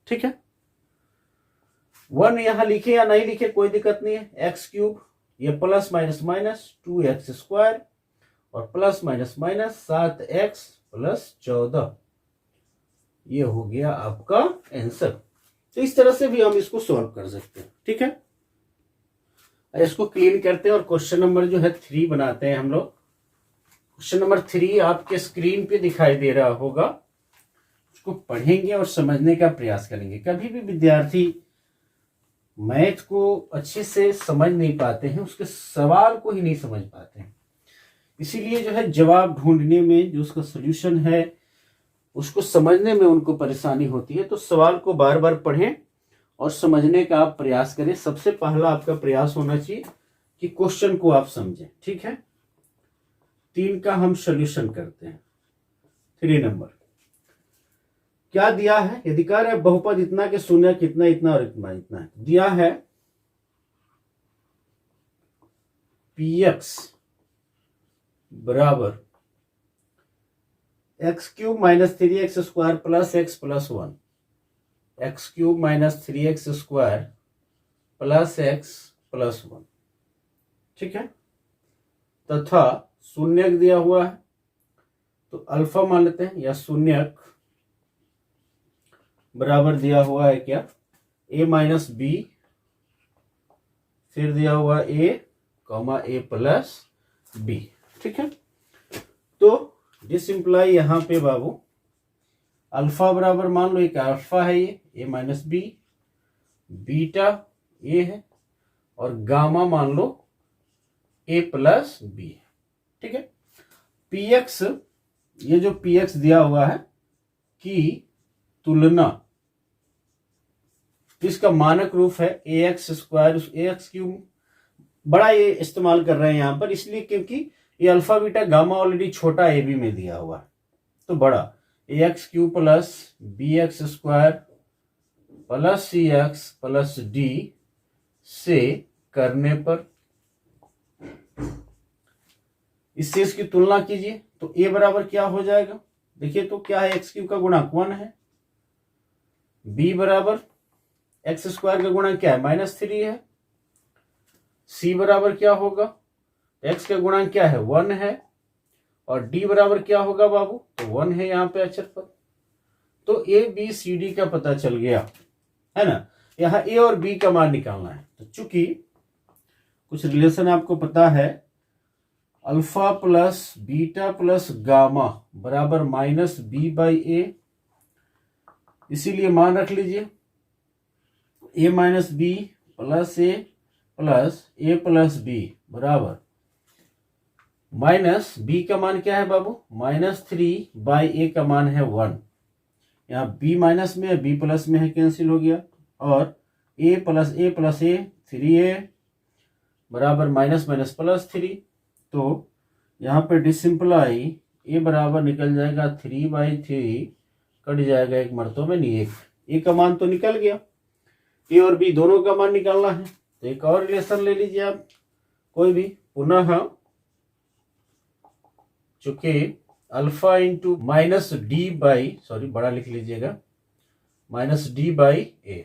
ठीक है, 1 यहां लिखे या नहीं लिखे कोई दिक्कत नहीं है। x³ ये प्लस माइनस माइनस 2x² और plus minus minus 7x plus 14, ये हो गया आपका आंसर। तो इस तरह से भी हम इसको सॉल्व कर सकते हैं। ठीक है, इसको क्लीन करते हैं और क्वेश्चन नंबर जो है 3 बनाते हैं हम लोग। क्वेश्चन नंबर 3 आपके स्क्रीन पे दिखाई दे रहा होगा, उसको पढ़ेंगे और समझने का प्रयास करेंगे। कभी भी विद्यार्थी मैथ को अच्छे से समझ नहीं पाते हैं, उसके सवाल को ही नहीं समझ पाते हैं, इसीलिए जो है जवाब ढूंढने में, जो उसका सोल्यूशन है उसको समझने में उनको परेशानी होती है। तो सवाल को बार बार पढ़ें और समझने का आप प्रयास करें। सबसे पहला आपका प्रयास होना चाहिए कि क्वेश्चन को आप समझें, ठीक है। 3 का हम सोल्यूशन करते हैं। 3 नंबर क्या दिया है, यदि कह रहे बहुपद इतना के शून्य कितना, इतना और इतना इतना है, दिया है px बराबर x³ - 3x² plus x plus 1, x³ - 3x² plus x plus 1, ठीक है, तथा शून्यक दिया हुआ है तो अल्फा मान लेते हैं, या शून्यक बराबर दिया हुआ है क्या, a माइनस बी, फिर दिया हुआ a comma a plus b, ठीक है। तो दिस इंप्लाई यहां पे बाबू अल्फा बराबर मान लो एक अल्फा है, ये a minus b, beta a है और गामा मान लो a प्लस बी है, ठीक है। px, ये जो px दिया हुआ है की तुलना, इसका मानक रूप है ax², ax³ बड़ा ये इस्तेमाल कर रहे हैं यहां पर, इसलिए क्योंकि ये अल्फा बीटा गामा ऑलरेडी छोटा ए बी में दिया हुआ है, तो बड़ा ax³ plus bx² plus cx plus d से करने पर इससे इसकी तुलना कीजिए तो a बराबर क्या हो जाएगा, देखिए तो क्या है, x³ का गुणांक 1 है, b बराबर x² का गुणांक क्या है, -3 है, c बराबर क्या होगा, x का गुणांक क्या है, 1 है, और d बराबर क्या होगा बाबू, तो 1 है यहाँ पे अक्षर पर। तो a b c d का पता चल गया है ना। यहाँ a और b का मान निकालना है, तो चूंकि कुछ रिलेशन आपको पता है, alpha plus beta plus gamma बराबर -b/a, इसीलिए मान रख लीजिए a minus b plus a plus a plus b बराबर माइनस b का मान क्या है बाबू, -3/a का मान है 1, यहाँ b माइनस में है, b प्लस में है, कैंसिल हो गया, और a प्लस a 3a बराबर माइनस माइनस प्लस 3, तो यहाँ पे डिसिंप्लाई a बराबर निकल जाएगा 3/3, कट जाएगा एक मर्तबे नहीं एक, a का मान तो निकल गया, a और b दोनों का मान निकालना है। तो एक और रिलेशन ले लीजिए आप कोई भी, पुनः चूंकि अल्फा इंटू -d/, बड़ा लिख लीजिएगा, -d/a,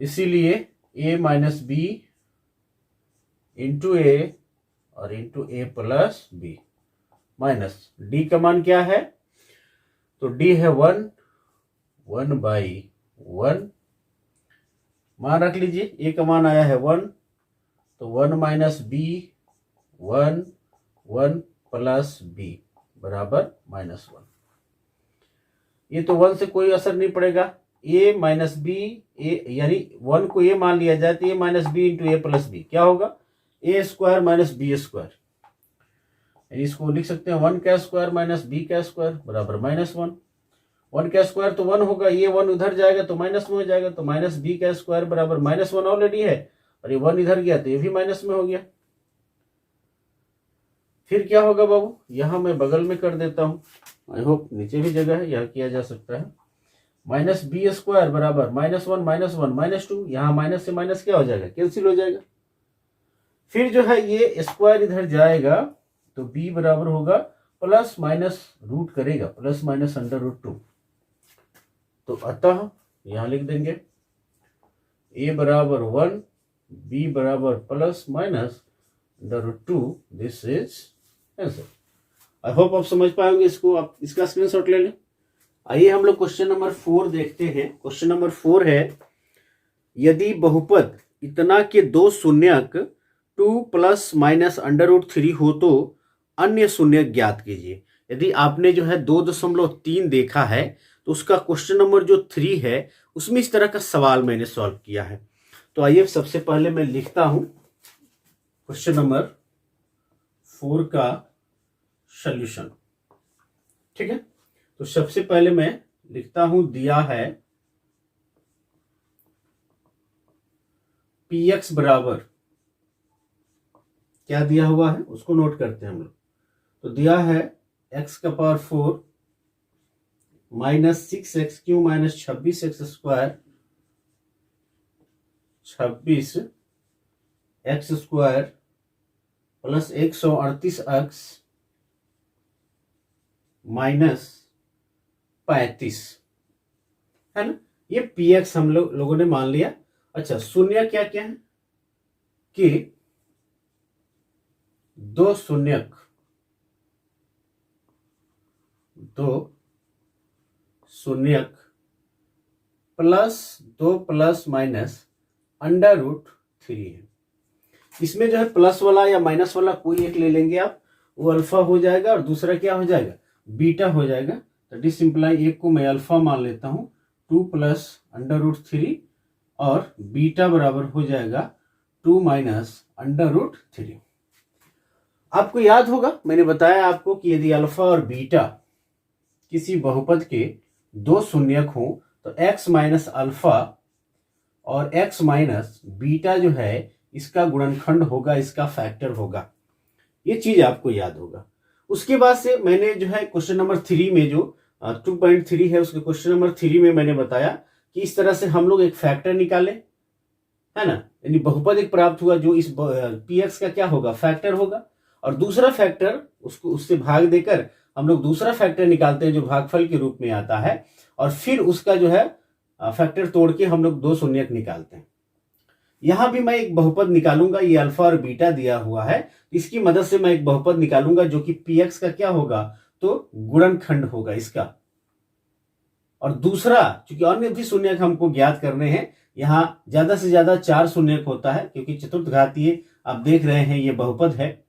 इसीलिए a minus b into a और into a plus b, minus d का मान क्या है, तो d है 1/1, मान रख लीजिए, a का मान आया है 1, तो 1 माइनस बी 1 प्लस बी बराबर -1, ये तो 1 से कोई असर नहीं पड़ेगा, a माइनस बी, यानी 1 को a मान लिया जाए तो a minus b into a plus b क्या होगा, a² माइनस b², यानी इसको लिख सकते हैं 1 का स्क्वायर माइनस b का स्क्वायर बराबर -1, 1 का स्क्वायर तो 1 होगा, ये 1 उधर जाएगा तो माइनस में हो जाएगा, तो माइनस b का स्क्वायर बराबर -1 ऑलरेडी है, और ये 1 इधर गया तो ये भी माइनस में हो गया। फिर क्या होगा बाबू, यहां मैं बगल में कर देता हूं, आई होप नीचे भी जगह है, यह किया जा सकता है, -b² बराबर -1 -2, यहाँ माइनस से माइनस क्या हो जाएगा, कैंसिल हो जाएगा। फिर जो है ये स्क्वायर इधर जाएगा तो b बराबर होगा प्लस माइनस रूट करेगा, प्लस माइनस √2, तो अतः यहां लिख देंगे a बराबर 1, b बराबर plus minus √2, this is answer. I hope आप समझ पाएंगे इसको, आप इसका स्क्रीनशॉट ले लें। आइए हम लोग क्वेश्चन नंबर 4 देखते हैं। क्वेश्चन नंबर 4 है, यदि बहुपद इतना के दो शून्यक 2 + - √3 हो तो अन्य शून्य ज्ञात कीजिए। यदि आपने जो है 2.3 देखा है तो उसका क्वेश्चन नंबर जो 3 है उसमें इस तरह का सवाल मैंने सॉल्व किया है। तो आइए सबसे पहले मैं लिखता हूं क्वेश्चन नंबर 4 का सॉल्यूशन। ठीक है, तो सबसे पहले मैं लिखता हूं, दिया है px बराबर, क्या दिया हुआ है उसको नोट करते हैं हम लोग। तो दिया है x का power 4 minus 6x³ minus 26x² 26x² plus 138x minus 35 है ना। ये px हम लोगों ने मान लिया। अच्छा, शून्य क्या क्या है कि दो शून्यक प्लस 2 प्लस माइनस √3 है। इसमें जो है प्लस वाला या माइनस वाला कोई एक ले लेंगे आप, वो अल्फा हो जाएगा और दूसरा क्या हो जाएगा, बीटा हो जाएगा। दैट इज सिंपलाई एक को मैं अल्फा मान लेता हूं 2 प्लस √3 और बीटा बराबर हो जाएगा 2 माइनस √3। आपको याद होगा मैंने बताया आपको कि यदि अल्फा और बीटा किसी बहुपद के दो शून्यक हो तो x माइनस अल्फा और x माइनस बीटा जो है इसका गुणनखंड होगा, इसका फैक्टर होगा। ये चीज आपको याद होगा। उसके बाद से मैंने जो है क्वेश्चन नंबर 3 में जो 2.3 है उसके क्वेश्चन नंबर 3 में मैंने बताया कि इस तरह से हम लोग एक फैक्टर निकाले, है ना, यानी बहुपद एक प्राप्त हुआ जो इस px का क्या होगा, फैक्टर होगा। और दूसरा फैक्टर उसको उससे भाग देकर हम लोग दूसरा फैक्टर निकालते हैं जो भागफल के रूप में आता है, और फिर उसका जो है फैक्टर तोड़ के हम लोग दो शून्यक निकालते हैं। यहां भी मैं एक बहुपद निकालूंगा, ये अल्फा और बीटा दिया हुआ है, इसकी मदद से मैं एक बहुपद निकालूंगा जो कि px का क्या होगा, तो गुणनखंड होगा इसका। और दूसरा, चूंकि अन्य भी शून्यक हमको ज्ञात करने हैं, यहां ज्यादा से ज्यादा 4 शून्यक होता है क्योंकि चतुर्थ घातीय आप देख रहे हैं ये बहुपद है।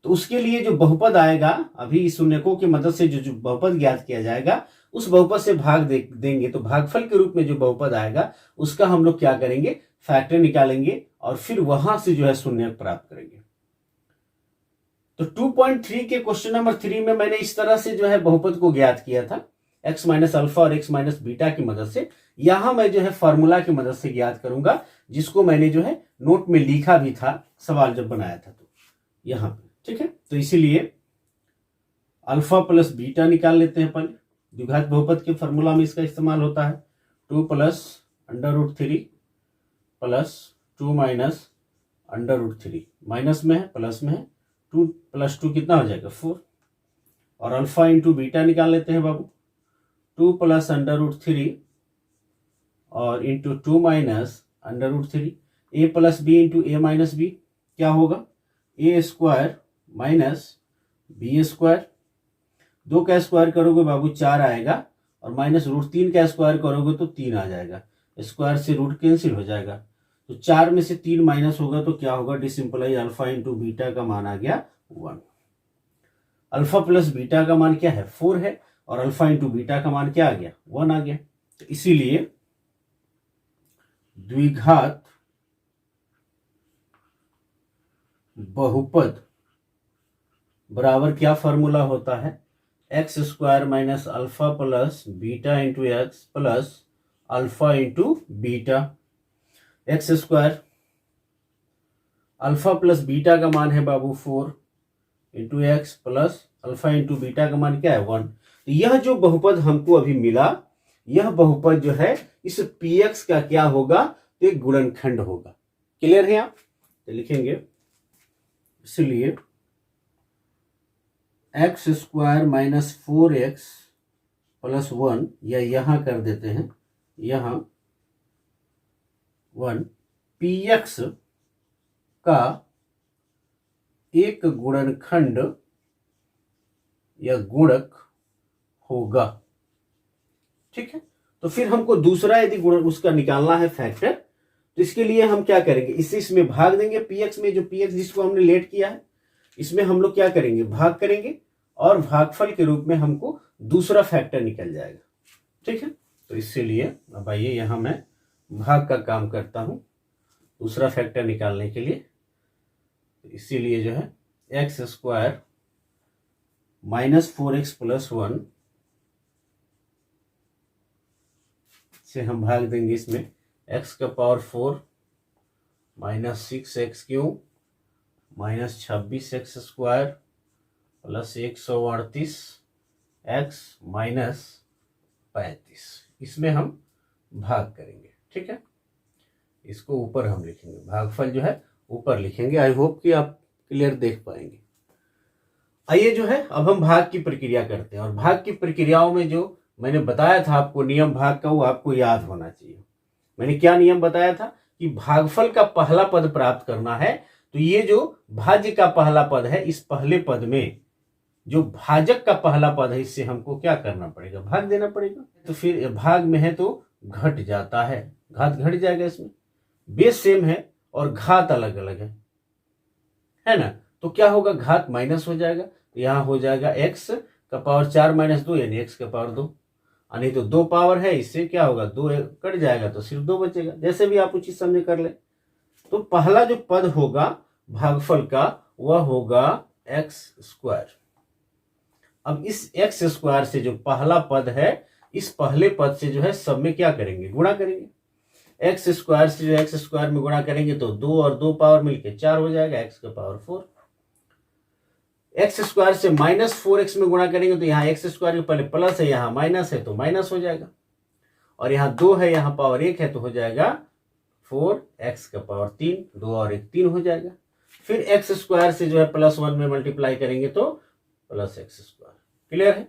तो उसके लिए जो बहुपद आएगा, अभी इस शून्यकों की मदद से जो बहुपद ज्ञात किया जाएगा उस बहुपद से भाग देंगे तो भागफल के रूप में जो बहुपद आएगा उसका हम लोग क्या करेंगे, फैक्टर निकालेंगे और फिर वहां से जो है शून्यक प्राप्त करेंगे। तो 2.3 के क्वेश्चन नंबर 3 में मैंने इस तरह से जो है बहुपद को ज्ञात किया था, x माइनस अल्फा और x माइनस बीटा की मदद से। यहां मैं जो है फॉर्मूला की मदद से ज्ञात करूंगा, जिसको मैंने जो है नोट में लिखा भी था सवाल जब बनाया था तो यहां पे। ठीक है, तो इसीलिए अल्फा प्लस बीटा निकाल लेते हैं पहले। द्विघात बहुपद के फॉर्मूला में इसका इस्तेमाल होता है 2 प्लस √3 प्लस 2 माइनस √3, माइनस में है प्लस में है, 2 प्लस 2 कितना हो जाएगा 4। और अल्फा इंटू बीटा निकाल लेते हैं बाबू, 2 प्लस √3 और into 2 minus √3, a plus b into a minus b क्या होगा, a square minus b square. 2 का स्क्वायर करोगे बाबू 4 आएगा और माइनस √3 का स्क्वायर करोगे तो 3 आ जाएगा, स्क्वायर से रूट कैंसिल हो जाएगा। तो 4 में से 3 माइनस होगा तो क्या होगा, डिसिंपलाई अल्फा इंटू बीटा का मान आ गया 1। अल्फा प्लस बीटा का मान क्या है 4 है और अल्फा इंटू बीटा का मान क्या आ गया 1 आ गया। तो इसीलिए द्विघात बहुपद बराबर क्या फॉर्मूला होता है, x square minus alpha plus beta into x plus alpha into beta. X square alpha plus beta का मान है बाबू 4 into x plus alpha into beta का मान क्या है 1। तो यह जो बहुपद हमको अभी मिला, यह बहुपद जो है इस px का क्या होगा, तो एक गुणनखंड होगा। क्लियर है आप, तो लिखेंगे इसलिए x square minus 4x plus 1, या यहां कर देते हैं यहां 1, px का एक गुणनखंड या गुणक होगा। ठीक है, तो फिर हमको दूसरा यदि गुणक उसका निकालना है फैक्टर, तो इसके लिए हम क्या करेंगे, इससे इसमें भाग देंगे px में, जो px जिसको हमने लेट किया है, इसमें हम लोग क्या करेंगे, भाग करेंगे और भागफल के रूप में हमको दूसरा फैक्टर निकल जाएगा। ठीक है, तो इसीलिए अब आइए यहाँ मैं भाग का काम करता हूँ दूसरा फैक्टर निकालने के लिए। इसीलिए जो है एक्स स्क्वायर -4x + 1 से हम भाग देंगे इसमें x⁴ -6x³ -26x² + 138x -35, इसमें हम भाग करेंगे। ठीक है, इसको ऊपर हम लिखेंगे, भागफल जो है ऊपर लिखेंगे। आई होप कि आप क्लियर देख पाएंगे। आइए जो है अब हम भाग की प्रक्रिया करते हैं, और भाग की प्रक्रियाओं में जो मैंने बताया था आपको नियम भाग का, वो आपको याद होना चाहिए। मैंने क्या नियम बताया था कि भागफल का पहला पद प्राप्त करना है, तो ये जो भाज्य का पहला पद है, इस पहले पद में जो भाजक का पहला पद है, इससे हमको क्या करना पड़ेगा, भाग देना पड़ेगा। तो फिर भाग में है तो घट जाता है, घात घट जाएगा, इसमें बेस सेम है और घात अलग अलग है ना। तो क्या होगा, घात माइनस हो जाएगा, तो यहाँ हो जाएगा x⁴ - 2 यानी x⁴ नहीं तो 2 पावर है, इससे क्या होगा 2 कट जाएगा तो सिर्फ 2 बचेगा। जैसे भी आप उचित समझे कर ले। तो पहला जो पद होगा भागफल का वह होगा x²। अब इस x² से जो पहला पद है, इस पहले पद से जो है सब में क्या करेंगे, गुणा करेंगे। x² से जो x² में गुणा करेंगे तो 2 और 2 पावर मिलके 4 हो जाएगा, x⁴। x² से -4x में गुणा करेंगे तो यहाँ x² के पहले प्लस है, यहाँ माइनस है तो माइनस हो जाएगा, और यहाँ 2 है, यहाँ पावर 1 है तो हो जाएगा 4x⁴, 2 और 1 3 हो जाएगा। फिर x² से जो है +1 में मल्टीप्लाई करेंगे तो +x²। क्लियर है।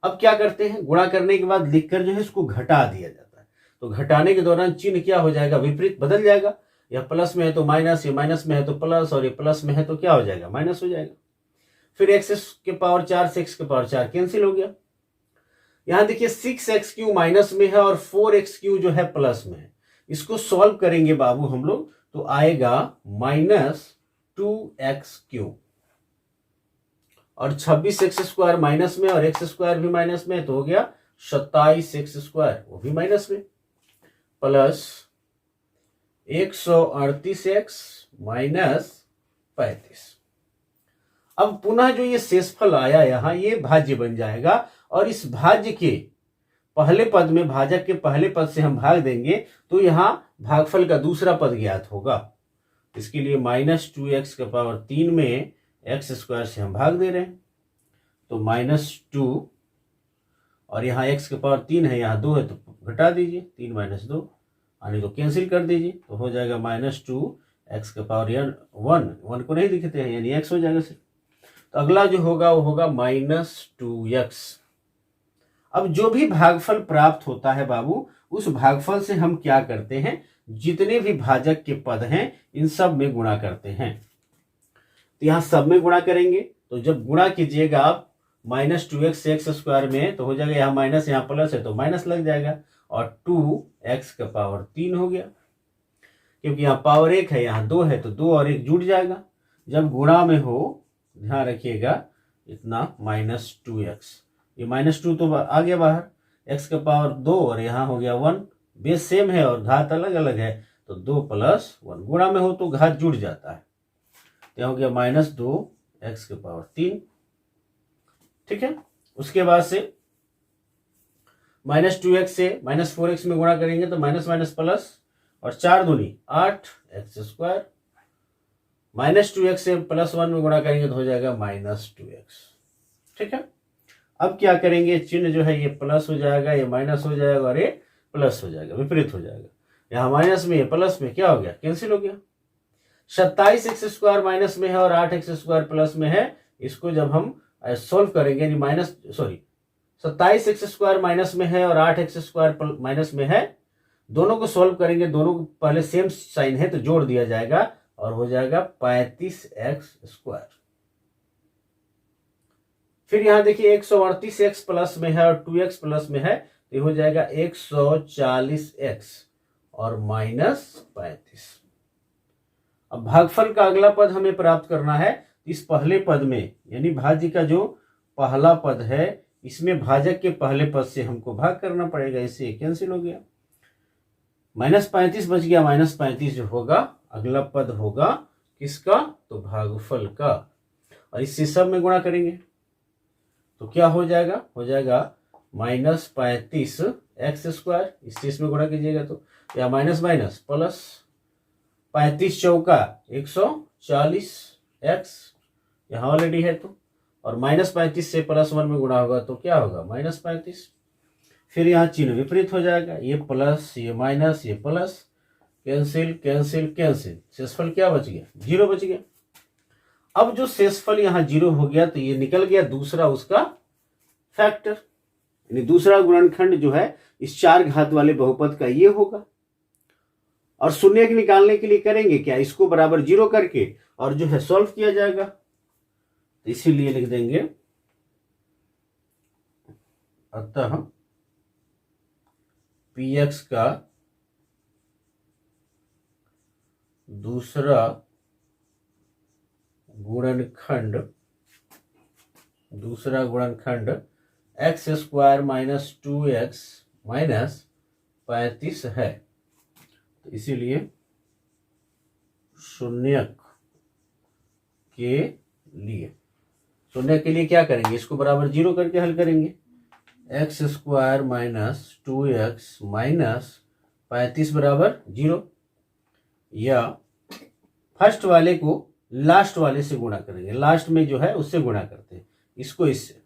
अब क्या करते हैं, गुणा करने के बाद लिखकर जो है इसको घटा दिया जाता है। तो घटाने के दौरान चिन्ह क्या हो जाएगा, विपरीत बदल जाएगा। यह प्लस में है तो माइनस, ये माइनस में है तो प्लस, और ये प्लस में है तो क्या हो जाएगा, माइनस हो जाएगा। फिर x⁴ से x⁴ कैंसिल हो गया। यहां देखिए 6x³ माइनस में है और 4x³ जो है प्लस में है। इसको सॉल्व करेंगे बाबू हम लोग तो आएगा -2x³ और 26x² माइनस में और x² भी माइनस में, तो हो गया 27x², वो भी माइनस में, प्लस 138x -35। अब पुनः जो ये शेषफल आया यहाँ, ये भाज्य बन जाएगा, और इस भाज्य के पहले पद में, भाजक के पहले पद से हम भाग देंगे तो यहाँ भागफल का दूसरा पद ज्ञात होगा। इसके लिए -2x⁴ में x² से हम भाग दे रहे हैं, तो -2, और यहाँ x⁴ है, यहाँ 2 है तो घटा दीजिए, 3 - 2 यानी तो कैंसिल कर दीजिए, तो हो जाएगा -2x⁴ 1 को नहीं दिखते हैं यानी x हो जाएगा सिर्फ। तो अगला जो होगा वो होगा -2x। अब जो भी भागफल प्राप्त होता है बाबू, उस भागफल से हम क्या करते हैं, जितने भी भाजक के पद हैं इन सब में गुणा करते हैं। तो यहाँ सब में गुणा करेंगे, तो जब गुणा कीजिएगा आप -2x से x² में, तो हो जाएगा यहाँ माइनस, यहाँ प्लस है तो माइनस लग जाएगा, और 2x⁴ हो गया, क्योंकि यहाँ पावर 1 है, यहाँ 2 है तो 2 और 1 जुड़ जाएगा। जब गुणा में हो, ध्यान रखिएगा, इतना -2x, ये -2 तो आ गया बाहर, x⁴ और यहाँ हो गया 1, बेस सेम है और घात अलग अलग है, तो 2 + 1, गुणा में हो तो घात जुड़ जाता है, तो हो गया -2x⁴। ठीक है। उसके बाद से -2x से -4x में गुणा करेंगे तो माइनस माइनस प्लस, और 4 दूनी 8x², -2x से +1 में गुणा करेंगे तो हो जाएगा -2x। ठीक है। अब क्या करेंगे, चिन्ह जो है ये प्लस हो जाएगा, ये माइनस हो जाएगा और ये प्लस हो जाएगा, विपरीत हो जाएगा। यहाँ माइनस में, ये प्लस में क्या हो गया, कैंसिल हो गया। 27x² माइनस में है और 8x² प्लस में है, इसको जब हम सोल्व करेंगे, यानी 27x² माइनस में है और 8x² माइनस में है, दोनों को सोल्व करेंगे, दोनों को पहले सेम साइन है तो जोड़ दिया जाएगा और हो जाएगा 35x²। फिर यहां देखिए 138x प्लस में है और 2x प्लस में है, तो हो जाएगा 140x और -35। अब भागफल का अगला पद हमें प्राप्त करना है, इस पहले पद में यानी भाज्य का जो पहला पद है इसमें भाजक के पहले पद से हमको भाग करना पड़ेगा, इससे कैंसिल हो गया। -35 बच गया। -35 जो होगा अगला पद होगा किसका, तो भागफल का, और इससे सब में गुणा करेंगे तो क्या हो जाएगा, हो जाएगा -35 एक्स स्क्वायर, इससे इसमें गुणा कीजिएगा तो या माइनस माइनस प्लस 35 चौका 140 एक्स यहाँ ऑलरेडी है तो, और -35 से +1 में गुणा होगा तो क्या होगा -35। फिर यहाँ चिन्ह विपरीत हो जाएगा, ये प्लस ये माइनस ये प्लस, कैंसिल कैंसिल कैंसिल, शेषफल क्या बच गया, 0 बच गया। अब जो शेषफल यहाँ 0 हो गया तो ये निकल गया दूसरा उसका फैक्टर, यानी दूसरा गुणनखंड जो है इस 4 घात वाले बहुपद का ये होगा। और शून्य निकालने के लिए करेंगे क्या, इसको बराबर 0 करके और जो है सॉल्व किया जाएगा, तो इसीलिए लिख देंगे अतः px का दूसरा गुणनखंड एक्स स्क्वायर -2x -35 है, तो इसीलिए शून्यक के लिए क्या करेंगे, इसको बराबर 0 करके हल करेंगे, एक्स स्क्वायर -2x -35 बराबर 0, या फर्स्ट वाले को लास्ट वाले से गुणा करेंगे, लास्ट में जो है उससे गुणा करते हैं इसको इससे,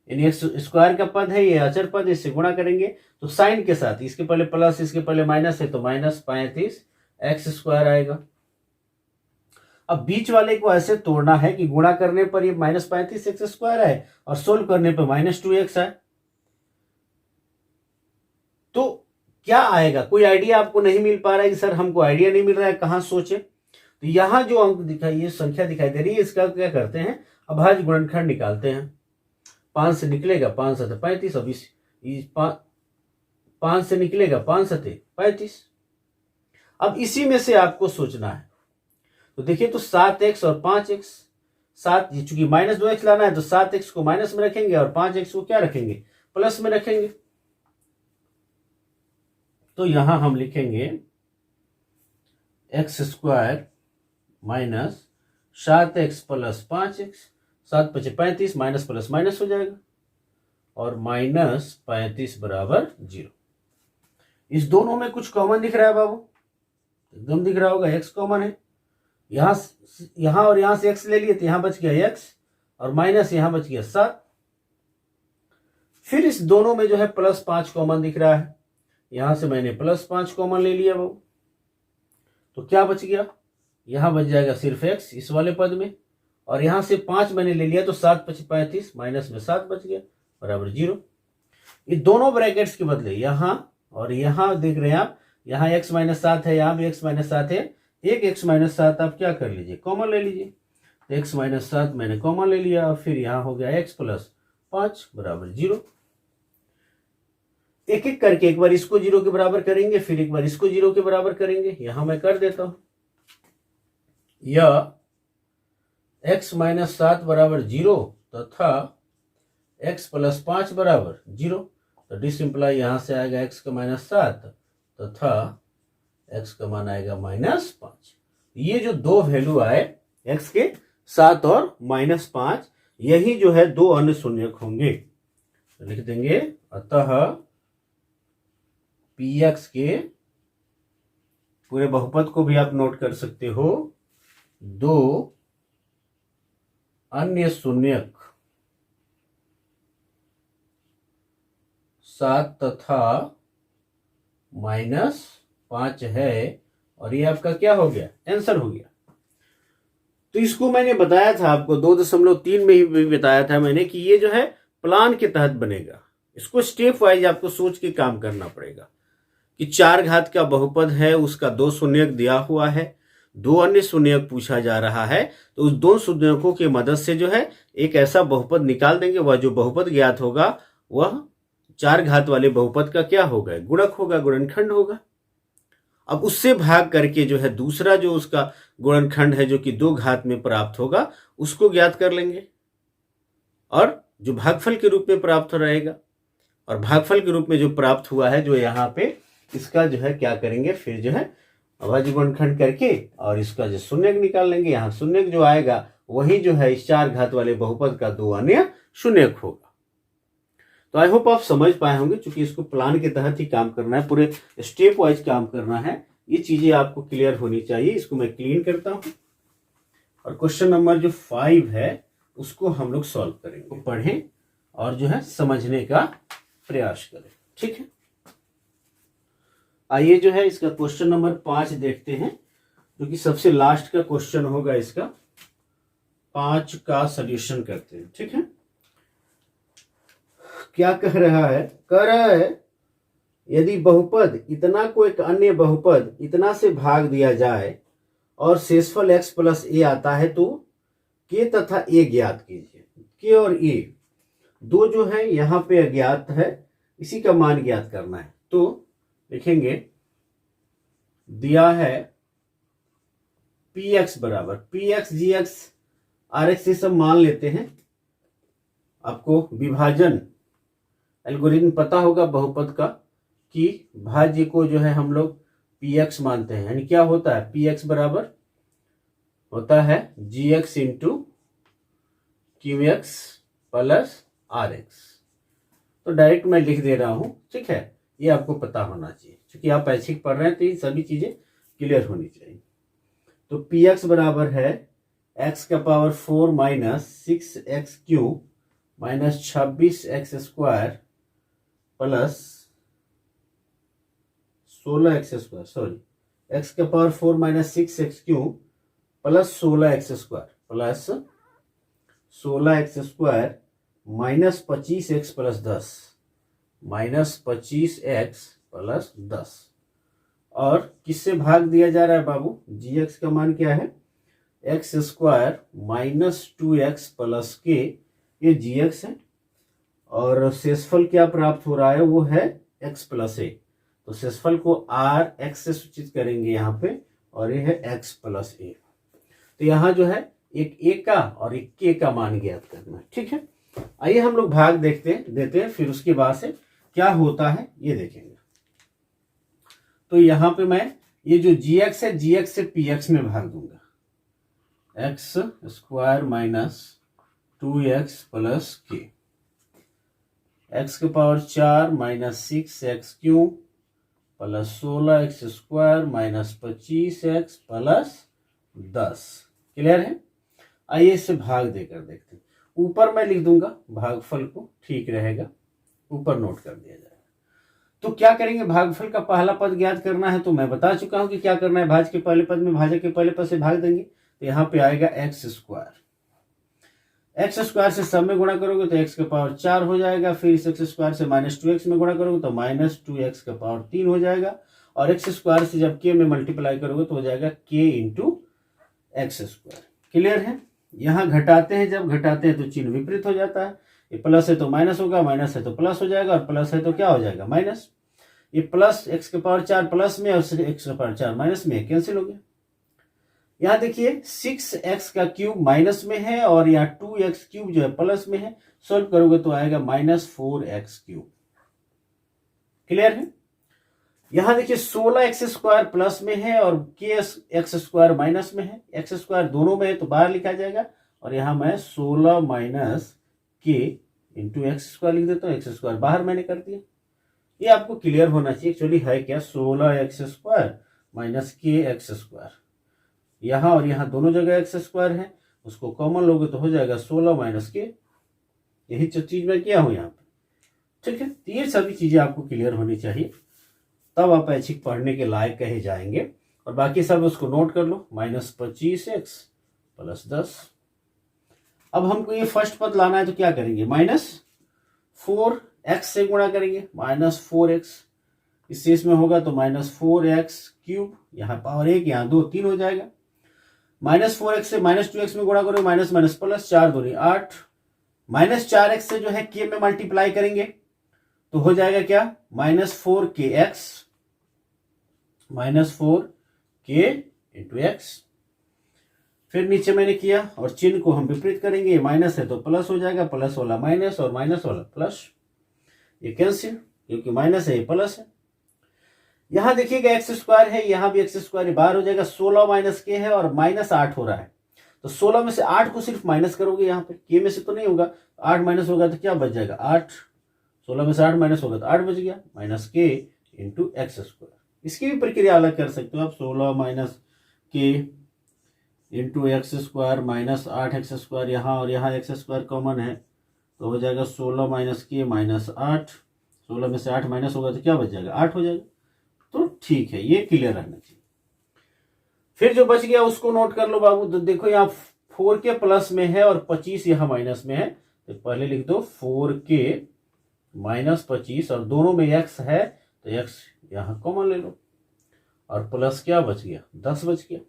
यानी एक्स स्क्वायर का पद है ये अचर पद, इससे गुणा करेंगे तो साइन के साथ, इसके पहले प्लस इसके पहले माइनस है तो -35 एक्स स्क्वायर आएगा। अब बीच वाले को ऐसे तोड़ना है कि गुणा करने पर ये -35 एक्स स्क्वायर आए और सोल्व करने पर -2x आए, तो क्या आएगा, कोई आइडिया आपको नहीं मिल पा रहा है कि सर हमको आइडिया नहीं मिल रहा है कहां सोचे, तो यहां जो अंक दिखाई, ये संख्या दिखाई दे रही है, इसका क्या करते हैं अभाज्य गुणनखंड निकालते हैं। 5 से निकलेगा 5 7 35, अब इस 5 से निकलेगा 5 7 35। अब इसी में से आपको सोचना है, तो देखिए तो 7x और 5x, 7 चूंकि -2x लाना है तो 7x को माइनस में रखेंगे और 5x को क्या रखेंगे, प्लस में रखेंगे, तो यहां हम लिखेंगे x square -7x + 5x, 7 × 35 minus plus minus हो जाएगा और -35 बराबर 0। इस दोनों में कुछ कॉमन दिख रहा है बाबू, एकदम दिख रहा होगा, x कॉमन है, यहां और यहां से x ले लिए तो यहां बच गया x और माइनस यहां बच गया 7। फिर इस दोनों में जो है +5 कॉमन दिख रहा है, यहां से मैंने +5 कॉमन ले लिया बाबू, तो क्या बच गया, यहां बच जाएगा सिर्फ x इस वाले पद में, और यहां से 5 मैंने ले लिया तो 7 × 35 माइनस में 7 बच गया बराबर 0। ये दोनों ब्रैकेट्स के बदले यहां और यहां देख रहे हैं आप, यहां x - 7 है, यहां भी x - 7 है, एक x - 7 आप क्या कर लीजिए कॉमन ले लीजिए, तो x - 7 मैंने कॉमन ले लिया और फिर यहां हो गया x + 5 बराबर 0। एक एक करके एक बार इसको 0 के बराबर करेंगे, फिर एक बार इसको 0 के बराबर करेंगे, यहां मैं कर देता हूं, यह x - 7 बराबर 0 तथा x + 5 बराबर 0, तो डिसिंप्लाई यहां से आएगा x का -7 तथा x का मान आएगा -5। ये जो दो वैल्यू आए x के 7 और -5, यही जो है दो अन्य शून्यक होंगे, तो लिख देंगे अतः px के पूरे बहुपद को भी आप नोट कर सकते हो, दो अन्य शून्यक 7 तथा -5 है, और ये आपका क्या हो गया, आंसर हो गया। तो इसको मैंने बताया था आपको 2.3 में ही बताया था मैंने कि ये जो है प्लान के तहत बनेगा, इसको स्टेप वाइज आपको सोच के काम करना पड़ेगा कि 4 घात का बहुपद है, उसका 2 शून्यक दिया हुआ है, 2 अन्य शून्यक पूछा जा रहा है, तो उस 2 शून्यकों की मदद से जो है एक ऐसा बहुपद निकाल देंगे, वह जो बहुपद ज्ञात होगा वह 4 घात वाले बहुपद का क्या होगा, गुणक होगा, गुणनखंड होगा। अब उससे भाग करके जो है दूसरा जो उसका गुणनखंड है जो कि 2 घात में प्राप्त होगा उसको ज्ञात कर लेंगे, और जो भागफल के रूप में प्राप्त हो रहेगा, और भागफल के रूप में जो प्राप्त हुआ है जो यहाँ पे इसका जो है क्या करेंगे, फिर जो है अभाज्य गुणनखंड करके और इसका जो शून्यक निकाल लेंगे। यहाँ शून्यक जो आएगा वही जो है इस 4 घात वाले बहुपद का 2 अन्य शून्यक होगा। तो आई होप आप समझ पाए होंगे, क्योंकि इसको प्लान के तहत ही काम करना है, पूरे स्टेप वाइज काम करना है, ये चीजें आपको क्लियर होनी चाहिए। इसको मैं क्लीन करता हूं और क्वेश्चन नंबर जो 5 है उसको हम लोग सॉल्व करेंगे। पढ़ें और जो है समझने का प्रयास करें, ठीक है। आइए जो है इसका क्वेश्चन नंबर 5 देखते हैं, जो कि सबसे लास्ट का क्वेश्चन होगा। इसका 5 का सॉल्यूशन करते हैं, ठीक है। क्या कह रहा है, कह रहा है यदि बहुपद इतना को एक अन्य बहुपद इतना से भाग दिया जाए और शेषफल x प्लस ए आता है तो k तथा a ज्ञात कीजिए। k और a दो जो है यहाँ पे अज्ञात है, इसी का मान ज्ञात करना है। तो लिखेंगे दिया है px बराबर px gx rx से सब मान लेते हैं। आपको विभाजन एल्गोरिथम पता होगा बहुपद का, कि भाज्य को जो है हम लोग px मानते हैं, यानी क्या होता है px बराबर होता है gx into qx plus rx। तो डायरेक्ट मैं लिख दे रहा हूं, ठीक है, ये आपको पता होना चाहिए, क्योंकि आप ऐच्छिक पढ़ रहे हैं तो ये सभी चीजें क्लियर होनी चाहिए। तो px बराबर है x का power 4 minus 6x cube minus 26x square plus 16x square, sorry x का power 4 minus 6x cube plus 16x square plus 16x square minus 25x plus 10 minus 25x plus 10। और किससे भाग दिया जा रहा है बाबू, gx का मान क्या है x square minus 2x plus k, ये gx है, और शेषफल क्या प्राप्त हो रहा है वो है x प्लस a। तो शेषफल को r x से सूचित करेंगे यहाँ पे, और ये है x प्लस a। तो यहाँ जो है एक a का और एक k का मान ज्ञात करना है, ठीक है। आइए हम लोग भाग देते हैं, फिर उसके बाद से क्या होता है ये देखेंगे। तो यहाँ पे मैं ये जो gx है gx से px में भाग दूंगा, x square minus 2x plus k, x के power 4 minus 6x cube plus 16x square minus 25x plus 10। Clear है। आइए इससे भाग देकर देखते हैं। ऊपर मैं लिख दूंगा भागफल को, ठीक रहेगा, ऊपर नोट कर दिया जाएगा। तो क्या करेंगे, भागफल का पहला पद ज्ञात करना है, तो मैं बता चुका हूं कि क्या करना है, भाज्य के पहले पद में भाजक के पहले पद से भाग देंगे। तो यहाँ पे आएगा एक्स स्क्वायर, एक्स स्क्वायर से सब में गुणा करोगे तो एक्स का पावर 4 हो जाएगा, फिर इस एक्स स्क्वायर से माइनस 2x में गुणा करोगे तो माइनस 2x का पावर 3 हो जाएगा, और एक्स स्क्वायर से जब k में मल्टीप्लाई करोगे तो हो जाएगा k into x square. Clear है। यहाँ घटाते हैं, जब घटाते हैं तो चिन्ह विपरीत हो जाता है, ये प्लस है तो माइनस होगा, माइनस है तो प्लस हो जाएगा, और प्लस है तो क्या हो जाएगा माइनस। ये प्लस एक्स के पावर 4 प्लस में और एक्स का पावर 4 माइनस में, कैंसिल हो गया। यहाँ देखिए 6x का क्यूब माइनस में है और यहाँ 2x क्यूब जो है प्लस में है, सोल्व करोगे तो आएगा माइनस 4x क्यूब। क्लियर है। यहाँ देखिए 16x स्क्वायर प्लस में है और x स्क्वायर माइनस में है, x स्क्वायर दोनों में है तो बाहर लिखा जाएगा, और यहाँ मैं 16 minus k into x square लिख देता हूँ, एक्स स्क्वायर बाहर मैंने कर दिया। ये आपको क्लियर होना चाहिए, एक्चुअली है क्या 16x square minus k x square, यहाँ और यहाँ दोनों जगह एक्स स्क्वायर है, उसको कॉमन लोगे तो हो जाएगा 16 माइनस k। यही चीज मैं किया हूं यहाँ पे, ठीक है। तो ये सभी चीजें आपको क्लियर होनी चाहिए, तब आप ऐच्छिक पढ़ने के लायक कहे जाएंगे। और बाकी सब उसको नोट कर लो, माइनस 25x प्लस 10। अब हमको ये फर्स्ट पद लाना है तो क्या करेंगे, माइनस 4x से गुणा करेंगे, माइनस 4x, इससे इसमें होगा तो माइनस 4x क्यूब, यहाँ पावर 1 यहाँ 2 3 हो जाएगा। माइनस 4x से माइनस 2x में गुणा करोगे, माइनस माइनस प्लस, 4 दूनी 8, माइनस 4x से जो है k में मल्टीप्लाई करेंगे तो हो जाएगा क्या, माइनस 4kx -4k/x। फिर नीचे मैंने किया और चिन्ह को हम विपरीत करेंगे, माइनस है तो प्लस हो जाएगा, प्लस वाला माइनस और माइनस वाला प्लस, ये कैंसिल, क्योंकि माइनस है ये प्लस है। यहां देखिएगा एक्स स्क्वायर है, यहां भी एक्स स्क्वायर बाहर हो जाएगा, 16 माइनस के है और -8 हो रहा है, तो 16 में से 8 को सिर्फ माइनस करोगे, यहाँ पे के में से तो नहीं होगा, 8 माइनस होगा तो क्या बच जाएगा 8, 16 में से 8 माइनस होगा तो 8 बच गया, -k/x²। इसकी भी प्रक्रिया अलग कर सकते हो आप, 16 -k/x² -8x² यहाँ और यहाँ x² कॉमन है तो हो जाएगा 16 -k -8, 16 में से 8 माइनस होगा तो क्या बच जाएगा 8 हो जाएगा। तो ठीक है, ये क्लियर रहना चाहिए। फिर जो बच गया उसको नोट कर लो बाबू, तो देखो यहाँ 4k प्लस में है और 25 यहाँ माइनस में है, तो पहले लिख दो 4k -25 और दोनों में x है तो x यहाँ कॉमन ले लो और प्लस क्या बच गया 10 बच गया।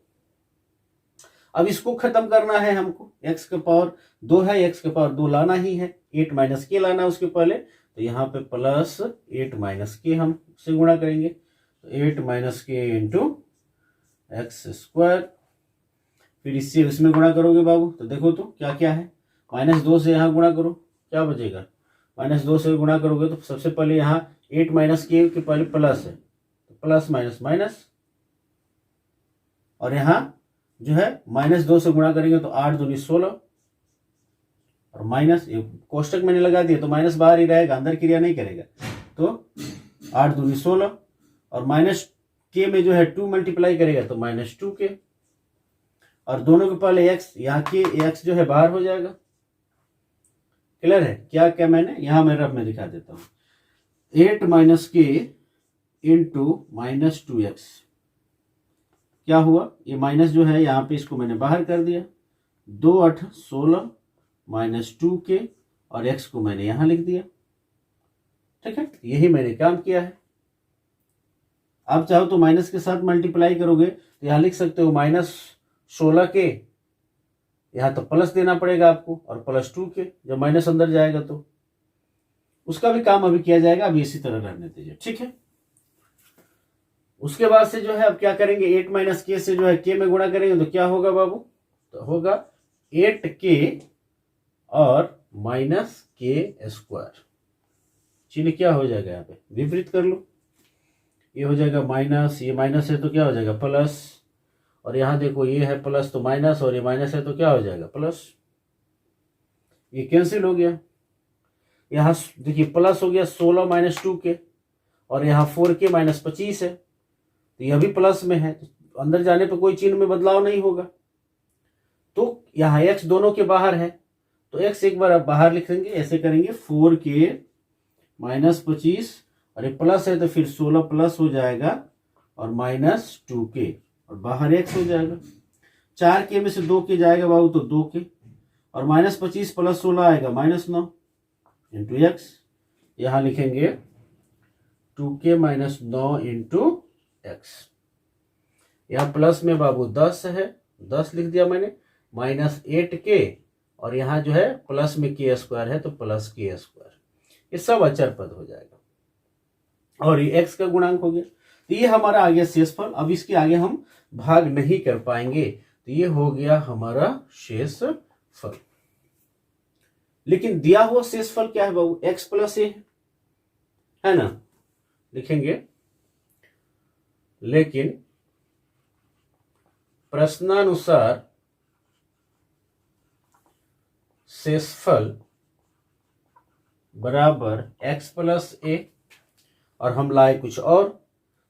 अब इसको खत्म करना है हमको, x का पावर 2 है, x का पावर 2 लाना ही है, 8 - k लाना है उसके पहले, तो यहाँ पे प्लस 8 - k हम से गुणा करेंगे, तो 8 - k x²। फिर इससे इसमें गुणा करोगे बाबू तो देखो तो क्या क्या है, -2 से यहाँ गुणा करो क्या बचेगा, -2 से गुणा करोगे तो सबसे पहले यहाँ 8 - k के पहले प्लस है, तो प्लस माइनस माइनस, और यहाँ जो है -2 से गुणा करेंगे तो 8 दूनी 16 और माइनस, कोष्टक मैंने लगा दिया तो माइनस बाहर ही रहेगा, अंदर क्रिया नहीं करेगा, तो 8 दूनी 16 और माइनस के में जो है 2 मल्टीप्लाई करेगा तो -2k, और दोनों के पहले x, यहाँ के x जो है बाहर हो जाएगा। क्लियर है क्या क्या मैंने यहाँ मैं रफ में दिखा देता हूँ, 8 - k × -2x क्या हुआ, ये माइनस जो है यहाँ पे इसको मैंने बाहर कर दिया, 2 8 16 -2k और x को मैंने यहाँ लिख दिया। ठीक है, यही मैंने काम किया है। आप चाहो तो माइनस के साथ मल्टीप्लाई करोगे तो यहाँ लिख सकते हो -16k, यहाँ तो प्लस देना पड़ेगा आपको और +2k, जब माइनस अंदर जाएगा तो उसका भी काम अभी किया जाएगा, अभी इसी तरह रहने दीजिए। ठीक है, उसके बाद से जो है अब क्या करेंगे, 8 - k से जो है k में गुणा करेंगे तो क्या होगा बाबू, तो होगा 8k और -k², चिन्ह क्या हो जाएगा यहाँ पे विपरीत कर लो, ये हो जाएगा माइनस, ये माइनस है तो क्या हो जाएगा प्लस, और यहाँ देखो ये है प्लस तो माइनस और ये माइनस है तो क्या हो जाएगा प्लस, ये कैंसिल हो गया। यहाँ देखिए प्लस हो गया 16 - 2k और यहाँ 4k -25 है तो यह भी प्लस में है, तो अंदर जाने पर कोई चिन्ह में बदलाव नहीं होगा, तो यहाँ x दोनों के बाहर है तो x एक बार बाहर लिखेंगे, ऐसे करेंगे 4k -25 और ये प्लस है तो फिर 16 प्लस हो जाएगा और -2k और बाहर x हो जाएगा, 4k में से 2k जाएगा बाबू तो 2k और -25 + 16 आएगा -9 × x, यहाँ लिखेंगे 2k - 9 × x। यहाँ प्लस में बाबू 10 है, 10 लिख दिया मैंने, -8k और यहाँ जो है प्लस में k² है तो +k², ये सब अचर पद हो जाएगा और ये x का गुणांक हो गया। तो ये हमारा आ गया शेषफल। अब इसके आगे हम भाग नहीं कर पाएंगे, तो ये हो गया हमारा शेषफल। लेकिन दिया हुआ शेषफल क्या है बाबू, x + a है ना, लिखेंगे, लेकिन प्रश्नानुसार शेषफल बराबर x + a और हम लाए कुछ और,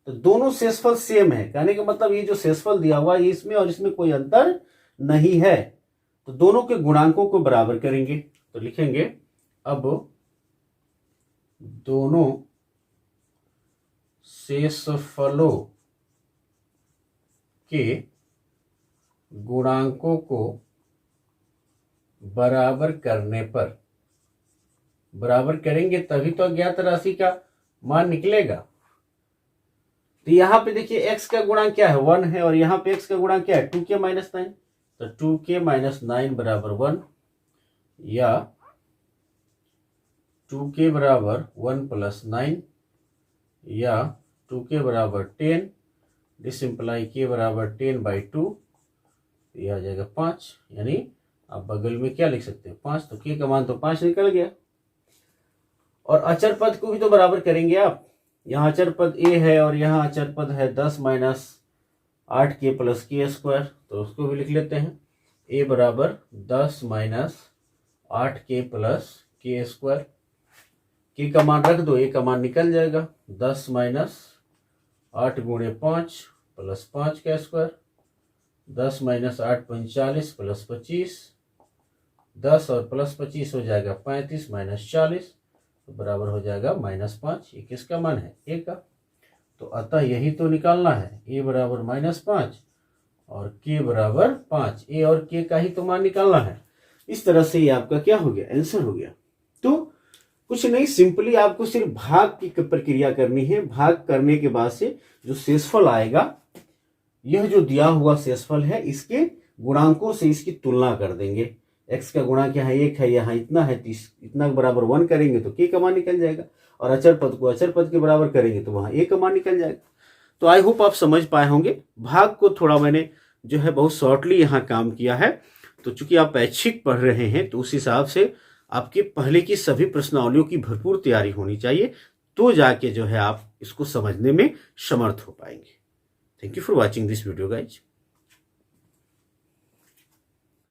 तो दोनों शेषफल सेम है, कहने का मतलब ये जो शेषफल दिया हुआ है इसमें और इसमें कोई अंतर नहीं है, तो दोनों के गुणांकों को बराबर करेंगे, तो लिखेंगे अब दोनों शेषफलों के गुणांकों को बराबर करने पर, बराबर करेंगे तभी तो अज्ञात राशि का मान निकलेगा। तो यहाँ पे देखिए x का गुणांक क्या है 1 है और यहाँ पे x का गुणांक क्या है 2k - 9, तो 2k - 9 = 1 या 2k = 1 + 9 या 2k = 10 दिस इम्प्लाई के बराबर 10/2, ये आ जाएगा 5, यानी आप बगल में क्या लिख सकते हैं 5, तो के का मान तो 5 निकल गया। और अचर पद को भी तो बराबर करेंगे आप, यहाँ अचर पद ए है और यहाँ अचर पद है 10 माइनस 8k प्लस के स्क्वायर, तो उसको भी लिख लेते हैं। ए बराबर 10 माइनस 8k प्लस के स्क्वायर, के का मान रख दो, ए का मान निकल जाएगा 10 माइनस 8 गुणे 5 प्लस 5 का स्क्वायर, 10 माइनस 8 45 प्लस 25, 10 और प्लस 25 हो जाएगा 35 माइनस 40, तो बराबर हो जाएगा -5। ये किसका मान है, ए का। तो अतः यही तो निकालना है, ए बराबर -5 और के बराबर 5, ए और के का ही तो मान निकालना है। इस तरह से ये आपका क्या हो गया, आंसर हो गया। तो कुछ नहीं, सिंपली आपको सिर्फ भाग की प्रक्रिया करनी है। भाग करने के बाद से जो शेषफल आएगा, यह जो दिया हुआ शेषफल है, इसके गुणांकों से इसकी तुलना कर देंगे। x का गुणा क्या है, 1 है, यहाँ इतना है, इतना के बराबर 1 करेंगे तो k का मान निकल जाएगा, और अचर पद को अचर पद के बराबर करेंगे तो वहां a का मान निकल जाएगा। तो आई होप आप समझ पाए होंगे। भाग को थोड़ा मैंने जो है बहुत शॉर्टली यहाँ काम किया है। तो चूंकि आप ऐच्छिक पढ़ रहे हैं, तो उस हिसाब से आपके पहले की सभी प्रश्नावलियों की भरपूर तैयारी होनी चाहिए, तो जाके जो है आप इसको समझने में समर्थ हो पाएंगे। Thank you for watching this video guys.